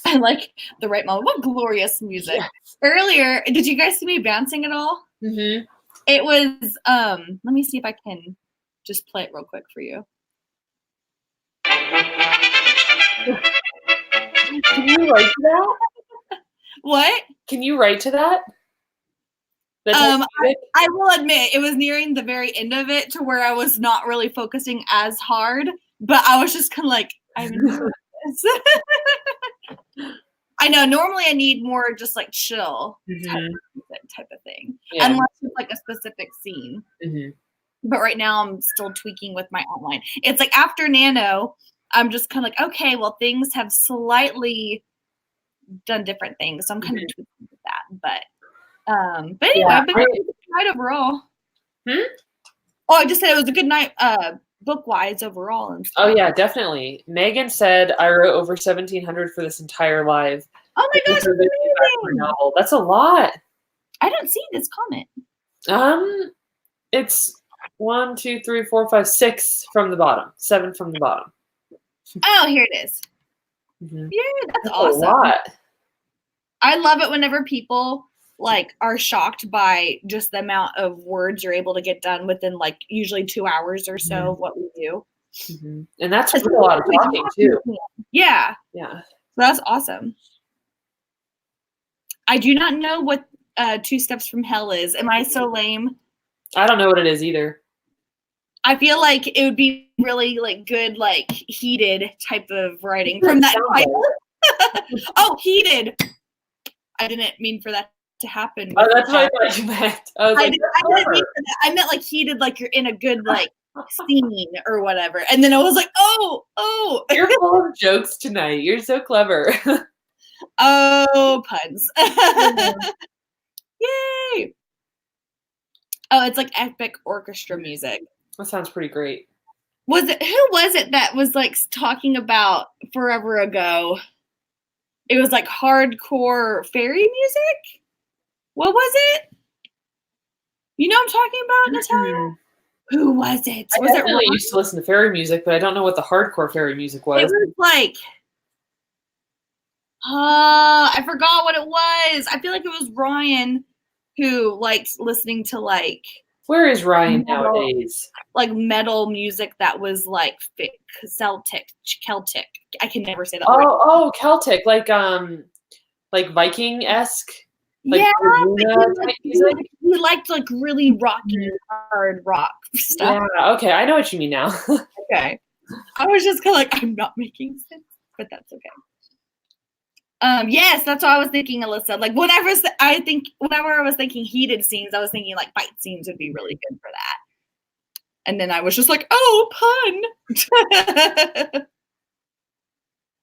[SPEAKER 3] I like the right moment. What glorious music.
[SPEAKER 1] Yes.
[SPEAKER 3] Earlier, did you guys see me bouncing at all?
[SPEAKER 1] Mm-hmm.
[SPEAKER 3] It was, let me see if I can just play it real quick for you.
[SPEAKER 1] Can you write to that?
[SPEAKER 3] What?
[SPEAKER 1] Can you write to that?
[SPEAKER 3] I will admit it was nearing the very end of it to where I was not really focusing as hard, but I was just kind of like, I'm enjoying this. I know normally I need more just like chill type of thing, unless it's like a specific scene. But right now I'm still tweaking with my outline. It's like after Nano, I'm just kind of like, okay, well things have slightly done different things, so I'm kind of tweaking with that. But anyway, but it was a good night overall. Oh, I just said it was a good night, book-wise overall. And stuff.
[SPEAKER 1] Oh yeah, definitely. Megan said I wrote over 1,700 for this entire live.
[SPEAKER 3] Oh my gosh, that's amazing!
[SPEAKER 1] That's a lot.
[SPEAKER 3] I don't see this comment.
[SPEAKER 1] It's 1, 2, 3, 4, 5, 6 from the bottom, 7 from the bottom.
[SPEAKER 3] Oh, here it is. Yeah, that's awesome.
[SPEAKER 1] A lot.
[SPEAKER 3] I love it whenever people like are shocked by just the amount of words you're able to get done within like usually 2 hours or so of what we do.
[SPEAKER 1] And that's a lot of talking too.
[SPEAKER 3] Yeah.
[SPEAKER 1] Yeah.
[SPEAKER 3] So that's awesome. I do not know what 2 Steps from Hell is. Am I so lame?
[SPEAKER 1] I don't know what it is either.
[SPEAKER 3] I feel like it would be really like good, like heated type of writing from that title. Oh, heated. I didn't mean for that to happen.
[SPEAKER 1] Oh, that's what I thought you meant. I was like,
[SPEAKER 3] didn't mean for that. I meant like heated, like you're in a good like scene or whatever. And then I was like, oh.
[SPEAKER 1] You're full of jokes tonight. You're so clever.
[SPEAKER 3] Oh, puns. Yay. Oh, it's like epic orchestra music.
[SPEAKER 1] That sounds pretty great.
[SPEAKER 3] Who was it that was like talking about forever ago? It was like hardcore fairy music? What was it? You know what I'm talking about, Natalia? Who was it?
[SPEAKER 1] I definitely used to listen to fairy music, but I don't know what the hardcore fairy music was.
[SPEAKER 3] It was like, I forgot what it was. I feel like it was Ryan who liked listening to like.
[SPEAKER 1] Where is Ryan nowadays?
[SPEAKER 3] Like metal music that was like Celtic. I can never say that.
[SPEAKER 1] Oh, Celtic, like Viking-esque. Like
[SPEAKER 3] he liked like really rocky, hard rock stuff.
[SPEAKER 1] Yeah, okay, I know what you mean now.
[SPEAKER 3] Okay, I was just kind of like, I'm not making sense, but that's okay. Yes, that's what I was thinking, Alyssa. Like whenever I was thinking heated scenes, I was thinking like fight scenes would be really good for that. And then I was just like, oh, pun.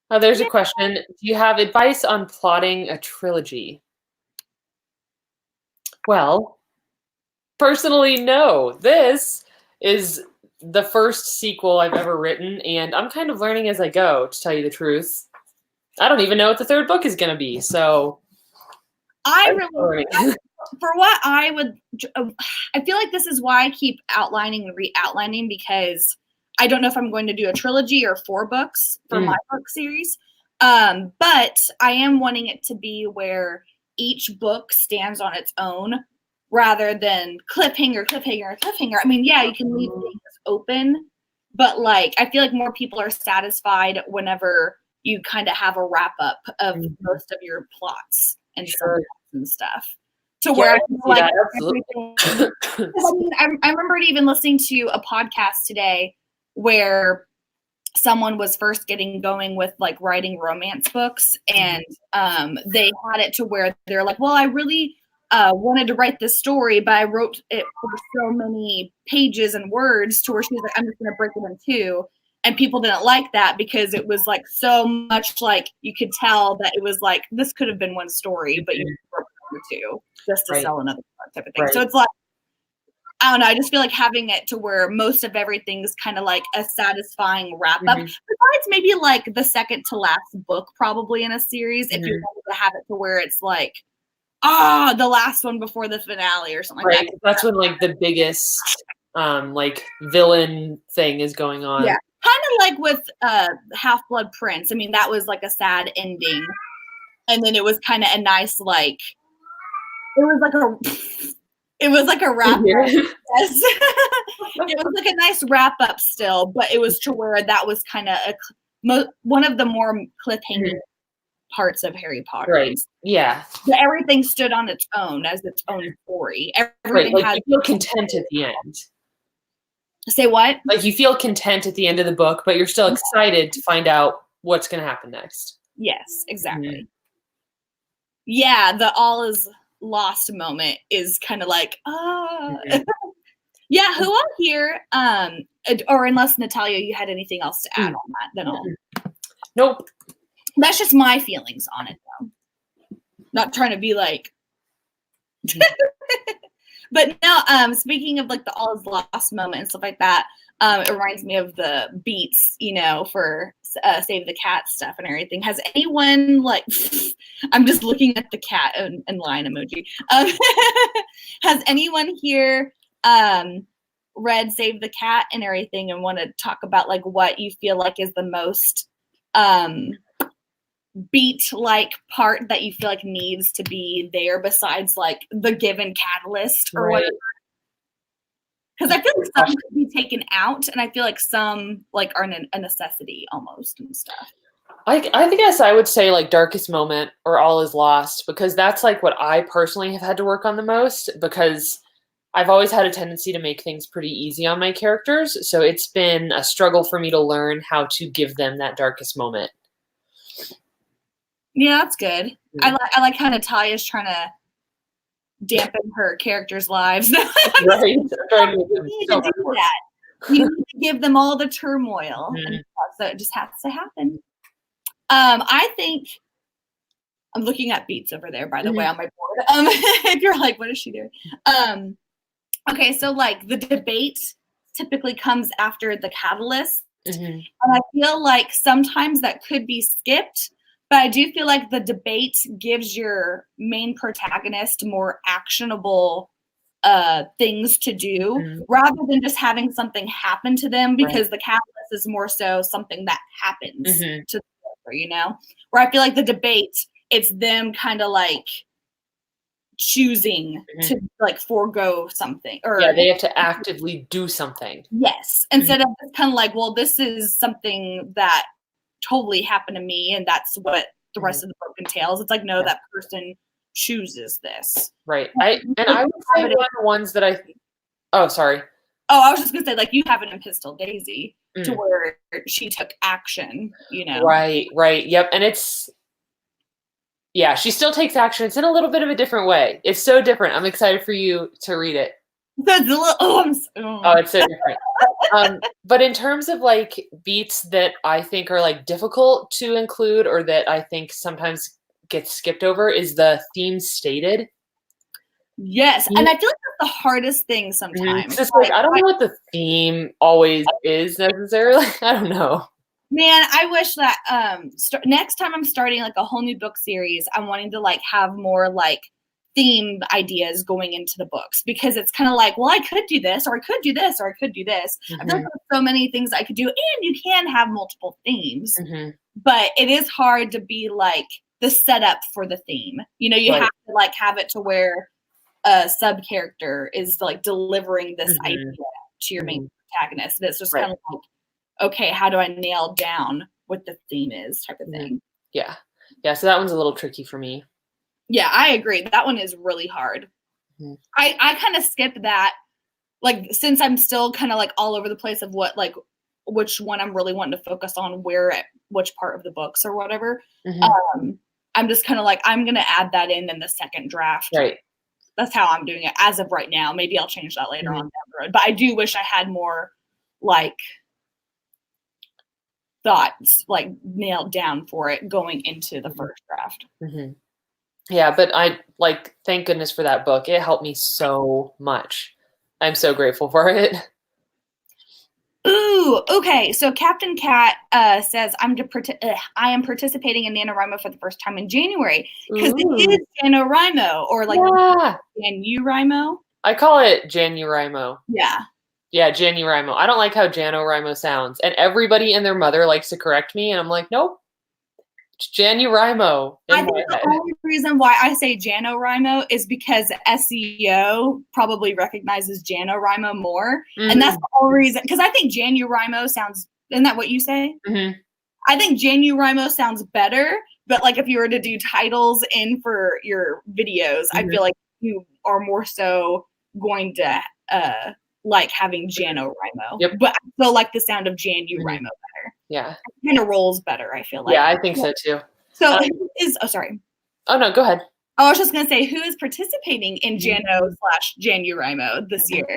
[SPEAKER 1] Oh, there's a question. Do you have advice on plotting a trilogy? Well, personally, no. This is the first sequel I've ever written, and I'm kind of learning as I go, to tell you the truth. I don't even know what the 3rd book is going to be, so
[SPEAKER 3] for what I feel like this is why I keep outlining and re-outlining, because I don't know if I'm going to do a trilogy or 4 books for my book series. But I am wanting it to be where each book stands on its own rather than cliffhanger. I mean, yeah, you can leave things open, but like, I feel like more people are satisfied whenever you kind of have a wrap up of most of your plots and stuff. To where I feel like I remember even listening to a podcast today where someone was first getting going with like writing romance books, and they had it to where they're like, well, I really wanted to write this story, but I wrote it for so many pages and words to where she was like, I'm just going to break it in two. And people didn't like that because it was like so much, like you could tell that it was like, this could have been one story, but you broke it into two just to sell another type of thing. So it's like, I don't know. I just feel like having it to where most of everything is kind of like a satisfying wrap up. Besides maybe like the second to last book probably in a series, if you wanted to have it to where it's like, the last one before the finale or something like that.
[SPEAKER 1] That's when like the biggest like villain thing is going on.
[SPEAKER 3] Yeah. Kind of like with Half-Blood Prince. I mean, that was like a sad ending. And then it was kind of a nice, like, it was like a wrap up. Yes. It was like a nice wrap up still, but it was to where that was kind of one of the more cliffhanger parts of Harry Potter.
[SPEAKER 1] Right. Yeah.
[SPEAKER 3] But everything stood on its own as its own story. Everything
[SPEAKER 1] like you feel content at the end.
[SPEAKER 3] Say what?
[SPEAKER 1] Like you feel content at the end of the book, but you're still excited to find out what's going to happen next.
[SPEAKER 3] Yes, exactly. Yeah, the all is lost moment is kind of like, yeah, who all here, or unless Natalia, you had anything else to add on that, then I'll.
[SPEAKER 1] Nope.
[SPEAKER 3] That's just my feelings on it, though. Not trying to be like. But now, speaking of like the all is lost moment and stuff like that, it reminds me of the beats, for Save the Cat stuff and everything. Has anyone like? I'm just looking at the cat and line emoji. Has anyone here read Save the Cat and everything, and want to talk about like what you feel like is the most beat-like part that you feel like needs to be there besides like the given catalyst or whatever? Because I feel like some could be taken out, and I feel like some like are a necessity almost and stuff.
[SPEAKER 1] I guess I would say like darkest moment or all is lost, because that's like what I personally have had to work on the most, because I've always had a tendency to make things pretty easy on my characters. So it's been a struggle for me to learn how to give them that darkest moment.
[SPEAKER 3] Yeah, that's good. I like how Natalia's trying to dampen her characters' lives.
[SPEAKER 1] Right.
[SPEAKER 3] You need to do that. You need to give them all the turmoil. And so it just has to happen. I think I'm looking at beats over there, by the way, on my board. If you're like, what is she doing? Okay, so like the debate typically comes after the catalyst. And I feel like sometimes that could be skipped. But I do feel like the debate gives your main protagonist more actionable things to do rather than just having something happen to them, because the catalyst is more so something that happens to the character, where I feel like the debate, it's them kind of like choosing to like forego something, or
[SPEAKER 1] they have to actively do something.
[SPEAKER 3] Yes. Instead of kind of like, well, this is something that totally happened to me, and that's what the rest of the book entails. It's like, no, that person chooses this.
[SPEAKER 1] Right. I would say one of the ones that I was just
[SPEAKER 3] gonna say, like, you have it in Pistol Daisy to where she took action,
[SPEAKER 1] Right. Yep. And she still takes action. It's in a little bit of a different way. It's so different. I'm excited for you to read it. It's so different. But in terms of like beats that I think are like difficult to include, or that I think sometimes gets skipped over, is the theme stated.
[SPEAKER 3] Yes, and I feel like that's the hardest thing sometimes.
[SPEAKER 1] It's like, I don't know what the theme always is necessarily. I don't know.
[SPEAKER 3] Man, I wish that next time I'm starting like a whole new book series, I'm wanting to like have more like theme ideas going into the books, because it's kind of like, well, I could do this, or I could do this, or I could do this. I feel like there's so many things I could do, and you can have multiple themes, but it is hard to be like the setup for the theme. You have to like have it to where a sub character is like delivering this idea to your main protagonist, and it's just kind of like, okay, how do I nail down what the theme is, type of thing.
[SPEAKER 1] Yeah. So that one's a little tricky for me.
[SPEAKER 3] Yeah, I agree. That one is really hard. I kind of skipped that, like, since I'm still kind of like all over the place of what which one I'm really wanting to focus on, which part of the books or whatever. I'm just kind of like, I'm going to add that in the second draft.
[SPEAKER 1] Right.
[SPEAKER 3] That's how I'm doing it as of right now. Maybe I'll change that later on down the road. But I do wish I had more like thoughts like nailed down for it going into the first draft.
[SPEAKER 1] Yeah, but I like, thank goodness for that book. It helped me so much. I'm so grateful for it.
[SPEAKER 3] Ooh, okay. So Captain Cat says, I am participating in NaNoWriMo for the first time in January because it is NaNoWriMo or like NaNoWriMo.
[SPEAKER 1] I call it JanuWriMo.
[SPEAKER 3] Yeah.
[SPEAKER 1] Yeah, JanuWriMo. I don't like how JanoWriMo sounds. And everybody and their mother likes to correct me. And I'm like, nope, it's JanuWriMo.
[SPEAKER 3] I think the only reason why I say JanoWriMo is because SEO probably recognizes JanoWriMo more. And that's the whole reason. Because I think JanuWriMo sounds, isn't that what you say? I think JanuWriMo sounds better. But like if you were to do titles in for your videos, I feel like you are more so going to like having JanoWriMo.
[SPEAKER 1] Yep.
[SPEAKER 3] But I still like the sound of JanuWriMo better.
[SPEAKER 1] Yeah.
[SPEAKER 3] It kind of rolls better, I feel like.
[SPEAKER 1] Yeah, I think so too.
[SPEAKER 3] So who is, oh, sorry.
[SPEAKER 1] Oh, no, go ahead.
[SPEAKER 3] I was just going to say, who is participating in JanoWriMo this year?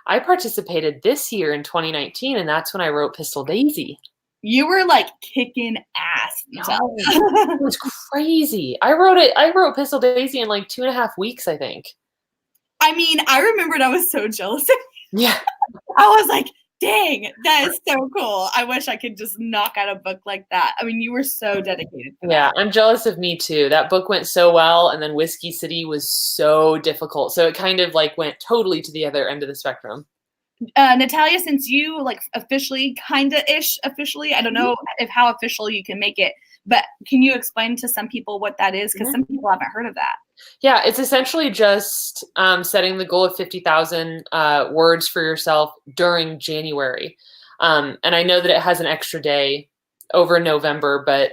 [SPEAKER 1] I participated this year in 2019, and that's when I wrote Pistol Daisy.
[SPEAKER 3] You were like kicking ass.
[SPEAKER 1] It was crazy. I wrote Pistol Daisy in like 2.5 weeks, I think.
[SPEAKER 3] I mean, I remembered I was so jealous of you.
[SPEAKER 1] Yeah.
[SPEAKER 3] I was like, dang, that is so cool. I wish I could just knock out a book like that. I mean, you were so dedicated.
[SPEAKER 1] Yeah, I'm jealous of me too. That book went so well, and then Whiskey City was so difficult. So it kind of like went totally to the other end of the spectrum.
[SPEAKER 3] Natalia, since you like officially, I don't know if how official you can make it, but can you explain to some people what that is? Because some people haven't heard of that.
[SPEAKER 1] Yeah, it's essentially just setting the goal of 50,000 words for yourself during January. And I know that it has an extra day over November, but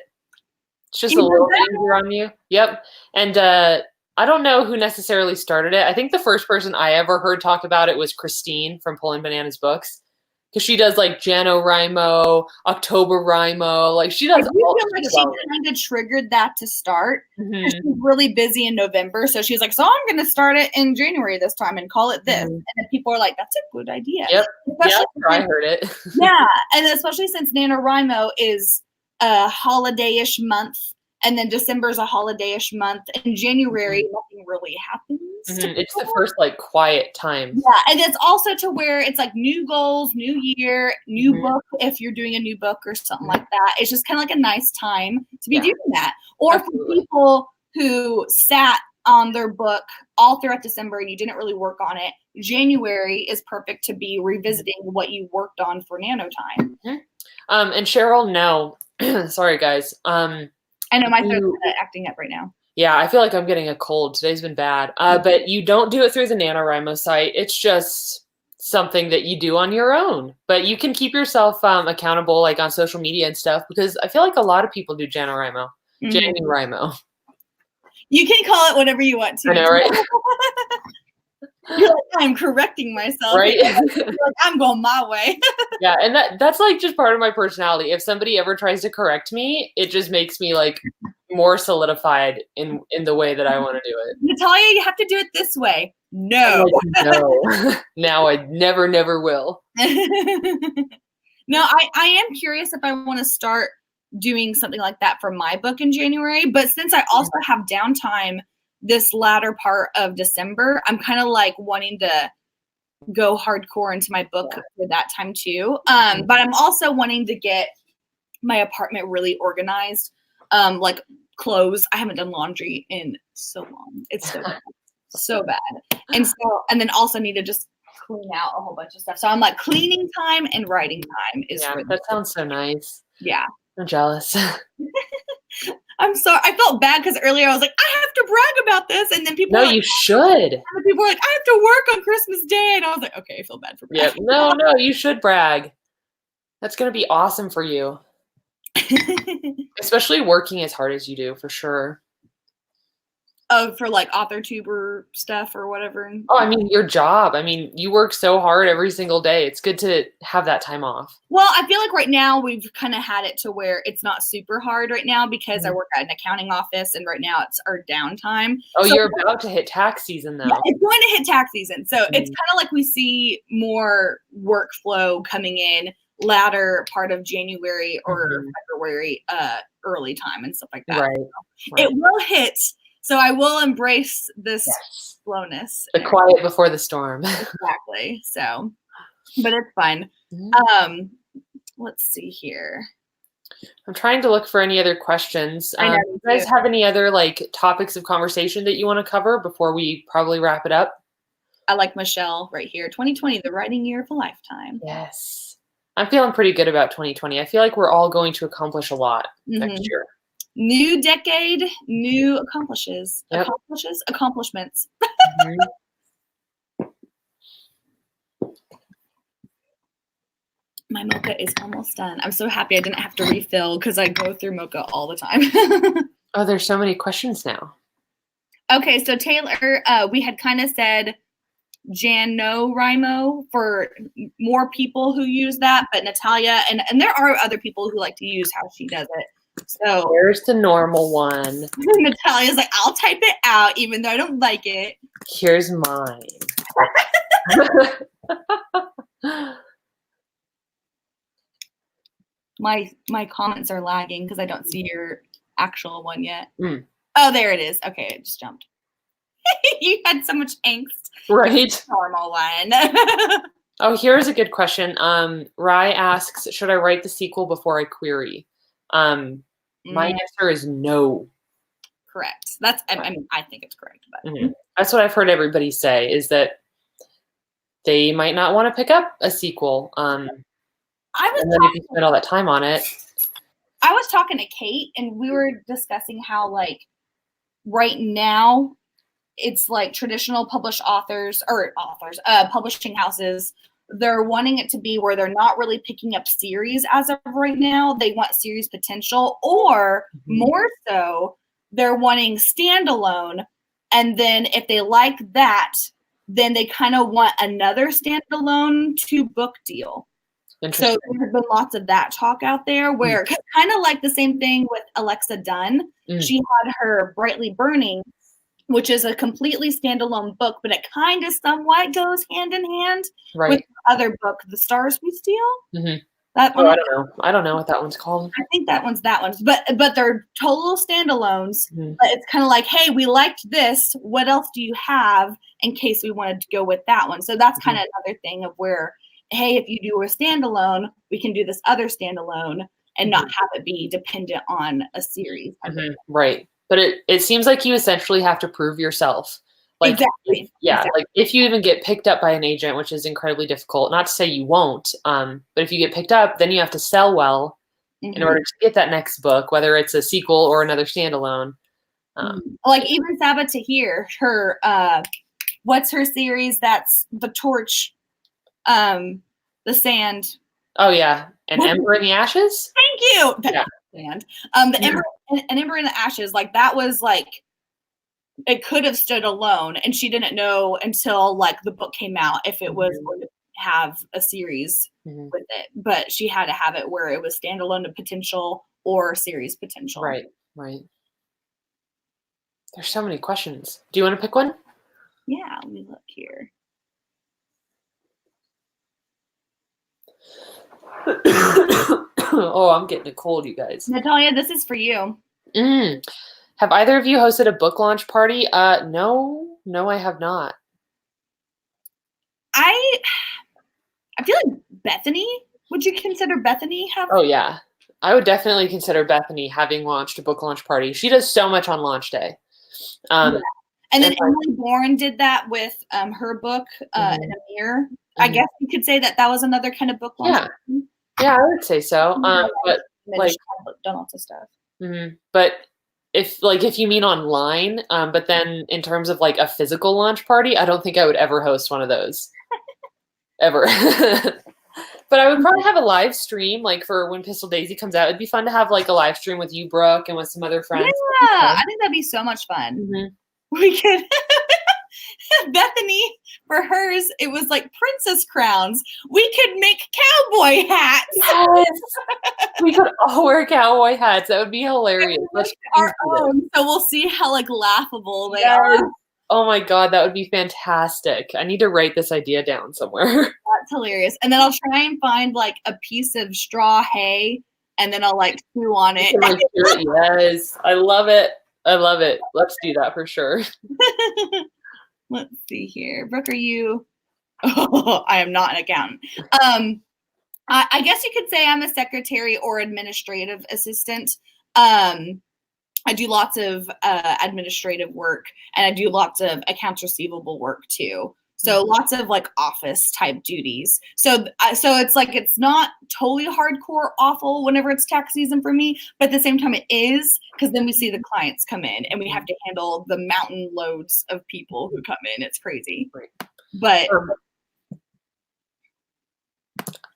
[SPEAKER 1] it's just a little easier on you. Yep. And I don't know who necessarily started it. I think the first person I ever heard talk about it was Christine from Pulling Bananas Books. Because she does like JanoWriMo, OctoberWriMo, like she does.
[SPEAKER 3] I feel like she kind of triggered that to start. She's really busy in November, so she's like, "So I'm going to start it in January this time and call it this." And then people are like, "That's a good idea."
[SPEAKER 1] Yep. I heard it.
[SPEAKER 3] Yeah, and especially since NaNoWriMo is a holiday-ish month, and then December is a holiday-ish month, and January nothing really happens.
[SPEAKER 1] It's the first like quiet time.
[SPEAKER 3] Yeah, and it's also to where it's like new goals, new year, new book. If you're doing a new book or something like that, it's just kind of like a nice time to be doing that. Or for people who sat on their book all throughout December and you didn't really work on it, January is perfect to be revisiting what you worked on for Nano Time.
[SPEAKER 1] And Cheryl, no, sorry guys.
[SPEAKER 3] I know my throat's acting up right now.
[SPEAKER 1] Yeah, I feel like I'm getting a cold. Today's been bad. But you don't do it through the NaNoWriMo site. It's just something that you do on your own. But you can keep yourself accountable like on social media and stuff because I feel like a lot of people do JanoWriMo. JanoWriMo.
[SPEAKER 3] You can call it whatever you want to.
[SPEAKER 1] I know, right?
[SPEAKER 3] You're like, I'm correcting myself.
[SPEAKER 1] Right?
[SPEAKER 3] You're like, I'm going my way.
[SPEAKER 1] Yeah, and that's like just part of my personality. If somebody ever tries to correct me, it just makes me like more solidified in the way that I want to do it.
[SPEAKER 3] Natalia, you have to do it this way. No.
[SPEAKER 1] Like, no. Now I never will.
[SPEAKER 3] No, I am curious if I want to start doing something like that for my book in January. But since I also have downtime this latter part of December, I'm kind of like wanting to go hardcore into my book for that time too. But I'm also wanting to get my apartment really organized. Like clothes. I haven't done laundry in so long. It's so bad. So bad. And then also need to just clean out a whole bunch of stuff. So I'm like cleaning time and writing time is
[SPEAKER 1] that sounds so nice.
[SPEAKER 3] Yeah.
[SPEAKER 1] I'm jealous.
[SPEAKER 3] I'm sorry. I felt bad because earlier I was like, I have to brag about this. And then people
[SPEAKER 1] you should.
[SPEAKER 3] And people were like, I have to work on Christmas Day. And I was like, okay, I feel bad for bragging.
[SPEAKER 1] Yeah. No, you should brag. That's going to be awesome for you. Especially working as hard as you do, for sure.
[SPEAKER 3] for like AuthorTuber stuff or whatever.
[SPEAKER 1] Oh, I mean, your job. I mean, you work so hard every single day. It's good to have that time off.
[SPEAKER 3] Well, I feel like right now we've kind of had it to where it's not super hard right now because I work at an accounting office and right now it's our downtime.
[SPEAKER 1] Oh,
[SPEAKER 3] so
[SPEAKER 1] you're about to hit tax season though.
[SPEAKER 3] Yeah, it's going to hit tax season. So it's kind of like we see more workflow coming in latter part of January or February, early time and stuff like that.
[SPEAKER 1] Right.
[SPEAKER 3] So it will hit. So I will embrace this slowness.
[SPEAKER 1] The quiet before the storm.
[SPEAKER 3] Exactly. So, but it's fun. Let's see here.
[SPEAKER 1] I'm trying to look for any other questions.
[SPEAKER 3] I know,
[SPEAKER 1] you guys have any other like topics of conversation that you want to cover before we probably wrap it up?
[SPEAKER 3] I like Michelle right here. 2020, the writing year of a lifetime.
[SPEAKER 1] Yes. I'm feeling pretty good about 2020. I feel like we're all going to accomplish a lot next year.
[SPEAKER 3] New decade, new accomplishments. My mocha is almost done. I'm so happy I didn't have to refill because I go through mocha all the time.
[SPEAKER 1] Oh, there's so many questions now.
[SPEAKER 3] Okay, so Taylor, we had kind of said NaNoWriMo for more people who use that, but Natalia, and there are other people who like to use how she does it. So
[SPEAKER 1] there's the normal one.
[SPEAKER 3] Natalia's like, I'll type it out even though I don't like it.
[SPEAKER 1] Here's mine.
[SPEAKER 3] My comments are lagging because I don't see your actual one yet. Oh, there it is. Okay, it just jumped. You had so much angst.
[SPEAKER 1] Right.
[SPEAKER 3] Normal one.
[SPEAKER 1] Oh, here's a good question. Rye asks, should I write the sequel before I query? My answer is no.
[SPEAKER 3] Correct. That's, I mean, I think it's correct. But.
[SPEAKER 1] That's what I've heard everybody say, is that they might not want to pick up a sequel. And then if you spend all that time on it.
[SPEAKER 3] I was talking to Kate, and we were discussing how, like, right now, it's like traditional publishing houses, they're wanting it to be where they're not really picking up series as of right now. They want series potential, or more so, they're wanting standalone. And then if they like that, then they kind of want another standalone 2-book deal. So there's been lots of that talk out there where kind of like the same thing with Alexa Dunn. She had her Brightly Burning, which is a completely standalone book, but it kind of somewhat goes hand in hand with the other book, The Stars We Steal. That one,
[SPEAKER 1] I don't know what that one's called.
[SPEAKER 3] I think that one's but they're total standalones. But it's kind of like, hey, we liked this. What else do you have in case we wanted to go with that one? So that's kind of another thing of where, hey, if you do a standalone, we can do this other standalone and not have it be dependent on a series.
[SPEAKER 1] Right. But it seems like you essentially have to prove yourself. Like,
[SPEAKER 3] exactly.
[SPEAKER 1] Like if you even get picked up by an agent, which is incredibly difficult, not to say you won't, but if you get picked up, then you have to sell well in order to get that next book, whether it's a sequel or another standalone.
[SPEAKER 3] Like even Sabbath Tahir, her, what's her series that's The Torch, The Sand.
[SPEAKER 1] Oh, yeah. An Ember in the Ashes?
[SPEAKER 3] Thank you.
[SPEAKER 1] Yeah.
[SPEAKER 3] And the Ember in the Ashes, like that was like, it could have stood alone, and she didn't know until like the book came out if it was going to have a series with it. But she had to have it where it was standalone potential or series potential.
[SPEAKER 1] Right. There's so many questions. Do you want to pick one?
[SPEAKER 3] Yeah, let me look here.
[SPEAKER 1] Oh, I'm getting a cold, you guys.
[SPEAKER 3] Natalia, this is for you.
[SPEAKER 1] Have either of you hosted a book launch party? No, I have not.
[SPEAKER 3] I feel like Bethany. Would you consider Bethany have?
[SPEAKER 1] Oh yeah, I would definitely consider Bethany having launched a book launch party. She does so much on launch day.
[SPEAKER 3] And then Emily Bourne did that with her book, In a Mirror. I guess you could say that was another kind of book launch.
[SPEAKER 1] Yeah, I would say so. But like
[SPEAKER 3] done lots of stuff.
[SPEAKER 1] But if you mean online, but then in terms of like a physical launch party, I don't think I would ever host one of those. Ever. But I would probably have a live stream, like for when Pistol Daisy comes out. It'd be fun to have like a live stream with you, Brooke, and with some other friends.
[SPEAKER 3] Yeah, I think that'd be so much fun. We could Bethany, for hers, it was like princess crowns. We could make cowboy hats.
[SPEAKER 1] Yes. We could all wear cowboy hats. That would be hilarious.
[SPEAKER 3] Our own, so we'll see how like laughable they are.
[SPEAKER 1] Oh my god, that would be fantastic. I need to write this idea down somewhere.
[SPEAKER 3] That's hilarious. And then I'll try and find like a piece of straw hay, and then I'll like chew on it.
[SPEAKER 1] Yes, I love it. I love it. Let's do that for sure.
[SPEAKER 3] Let's see here. Brooke, are you? Oh, I am not an accountant. I guess you could say I'm a secretary or administrative assistant. I do lots of administrative work, and I do lots of accounts receivable work too. So lots of like office type duties. So it's like, it's not totally hardcore awful whenever it's tax season for me, but at the same time it is, because then we see the clients come in and we have to handle the mountain loads of people who come in. It's crazy.
[SPEAKER 1] Right.
[SPEAKER 3] But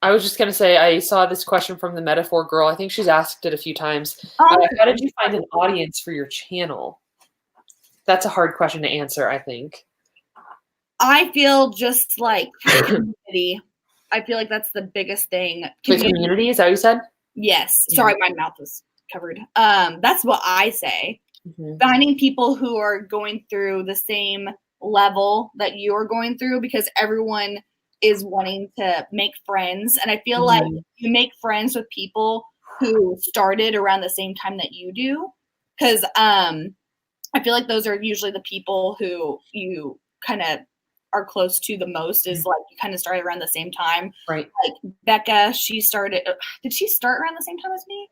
[SPEAKER 1] I was just going to say, I saw this question from the Metaphor Girl. I think she's asked it a few times. How did you find an audience for your channel? That's a hard question to answer, I think.
[SPEAKER 3] I feel just like community. I feel like that's the biggest thing.
[SPEAKER 1] Community, is that what you said?
[SPEAKER 3] Yes. Sorry, my mouth was covered. That's what I say. Finding people who are going through the same level that you're going through, because everyone is wanting to make friends. And I feel like you make friends with people who started around the same time that you do. Because I feel like those are usually the people who you kind of are close to the most, is like you kind of started around the same time. Right. Like Becca, she started, did she start around the same time as me?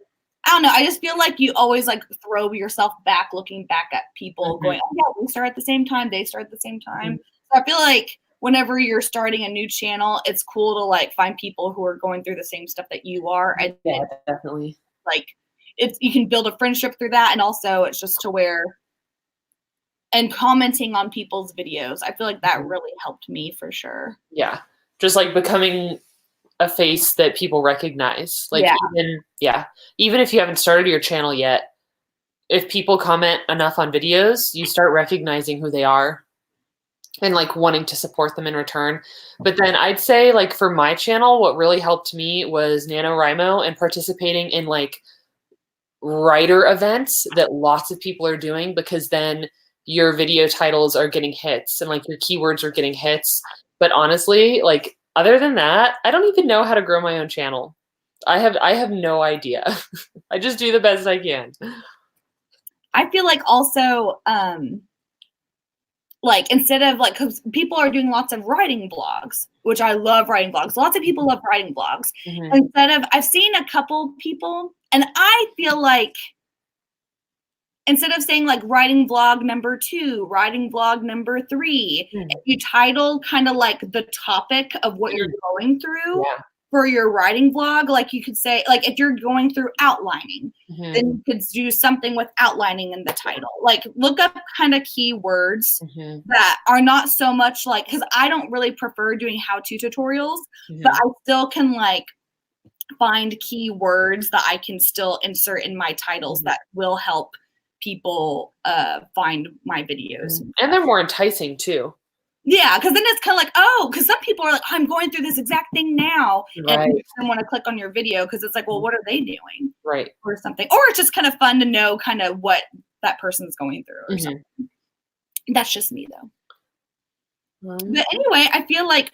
[SPEAKER 3] I don't know. I just feel like you always like throw yourself back, looking back at people going, oh yeah, we start at the same time. They start at the same time. So I feel like whenever you're starting a new channel, it's cool to like find people who are going through the same stuff that you are. And
[SPEAKER 1] definitely.
[SPEAKER 3] Like you can build a friendship through that. And also it's just to where, and commenting on people's videos. I feel like that really helped me for sure.
[SPEAKER 1] Yeah. Just like becoming a face that people recognize. Like even if you haven't started your channel yet, if people comment enough on videos, you start recognizing who they are and like wanting to support them in return. But then I'd say like for my channel, what really helped me was NaNoWriMo and participating in like writer events that lots of people are doing, because then your video titles are getting hits and like your keywords are getting hits. But honestly, like other than that, I don't even know how to grow my own channel. I have no idea. I just do the best I can.
[SPEAKER 3] I feel like also, like instead of like, cause people are doing lots of writing blogs, which I love writing blogs. Lots of people love writing blogs. Instead of, I've seen a couple people, and I feel like instead of saying like writing vlog number 2, writing vlog number 3, if you title kind of like the topic of what you're going through for your writing vlog, like you could say, like if you're going through outlining, then you could do something with outlining in the title. Like look up kind of keywords that are not so much like, because I don't really prefer doing how-to tutorials, but I still can like find keywords that I can still insert in my titles that will help people find my videos.
[SPEAKER 1] And they're more enticing too.
[SPEAKER 3] Yeah, because then it's kind of like, oh, because some people are like, I'm going through this exact thing now. And they want to click on your video because it's like, well, what are they doing? Right. Or something. Or it's just kind of fun to know kind of what that person's going through or something. That's just me though. But anyway, I feel like,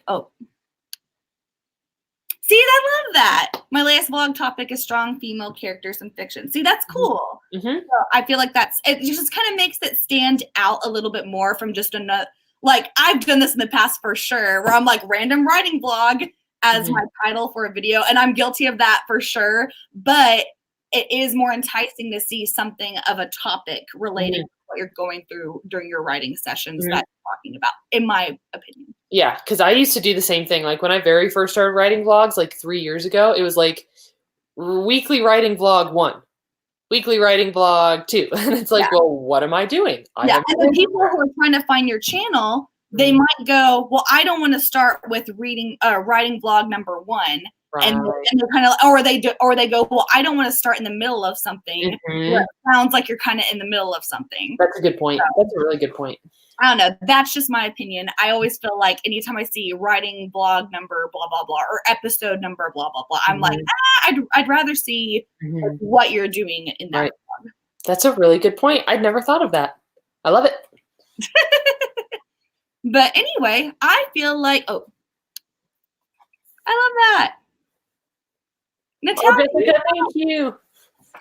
[SPEAKER 3] see, I love that. My last vlog topic is strong female characters in fiction. See, that's cool. So I feel like it just kind of makes it stand out a little bit more from just another, like I've done this in the past for sure, where I'm like random writing vlog as my title for a video. And I'm guilty of that for sure. But it is more enticing to see something of a topic related to what you're going through during your writing sessions that you're talking about, in my opinion.
[SPEAKER 1] Yeah, because I used to do the same thing. Like when I very first started writing vlogs, like 3 years ago, it was like weekly writing vlog 1, weekly writing vlog 2. And it's like, well, what am I doing?
[SPEAKER 3] And the people who are trying to find your channel, they might go, well, I don't want to start with writing vlog number 1. and they're kind of, or they go, well, I don't want to start in the middle of something. Where it sounds like you're kind of in the middle of something.
[SPEAKER 1] That's a good point. So, that's a really good point.
[SPEAKER 3] I don't know. That's just my opinion. I always feel like anytime I see writing blog number, blah, blah, blah, or episode number, blah, blah, blah, I'm like, I'd rather see what you're doing in that blog.
[SPEAKER 1] That's a really good point. I'd never thought of that. I love it.
[SPEAKER 3] But anyway, I feel like, I love that. Natalia,
[SPEAKER 1] thank you.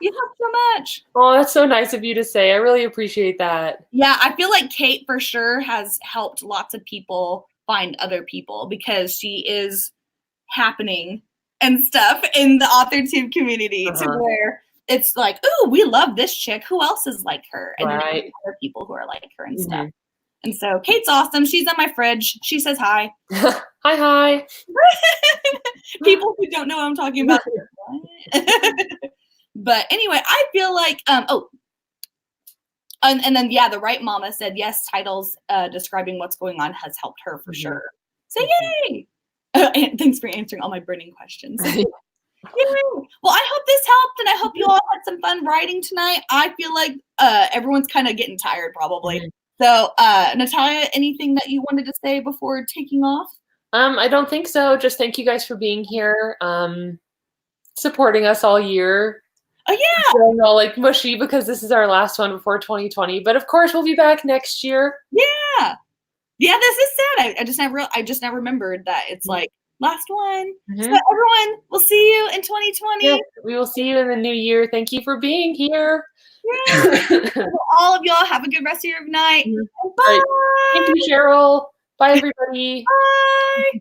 [SPEAKER 3] You have so much.
[SPEAKER 1] Oh, that's so nice of you to say. I really appreciate that.
[SPEAKER 3] Yeah, I feel like Kate for sure has helped lots of people find other people because she is happening and stuff in the AuthorTube community to where it's like, oh, we love this chick. Who else is like her? And then there's other people who are like her and stuff. And so Kate's awesome. She's on my fridge. She says hi.
[SPEAKER 1] Hi.
[SPEAKER 3] People who don't know what I'm talking about. But anyway, I feel like, and then, the right mama said, yes, titles describing what's going on has helped her for sure. So yay. And thanks for answering all my burning questions. Yay. Well, I hope this helped, and I hope you all had some fun writing tonight. I feel like everyone's kind of getting tired probably. So, Natalia, anything that you wanted to say before taking off?
[SPEAKER 1] I don't think so. Just thank you guys for being here, supporting us all year.
[SPEAKER 3] Oh, yeah.
[SPEAKER 1] Feeling all like mushy because this is our last one before 2020. But of course, we'll be back next year.
[SPEAKER 3] Yeah. Yeah, this is sad. I just now remembered that it's like last one. So everyone, we'll see you in 2020.
[SPEAKER 1] Yes, we will see you in the new year. Thank you for being here.
[SPEAKER 3] Yeah. All of y'all have a good rest of your night. Bye.
[SPEAKER 1] Thank you, Cheryl. Bye, everybody.
[SPEAKER 3] Bye.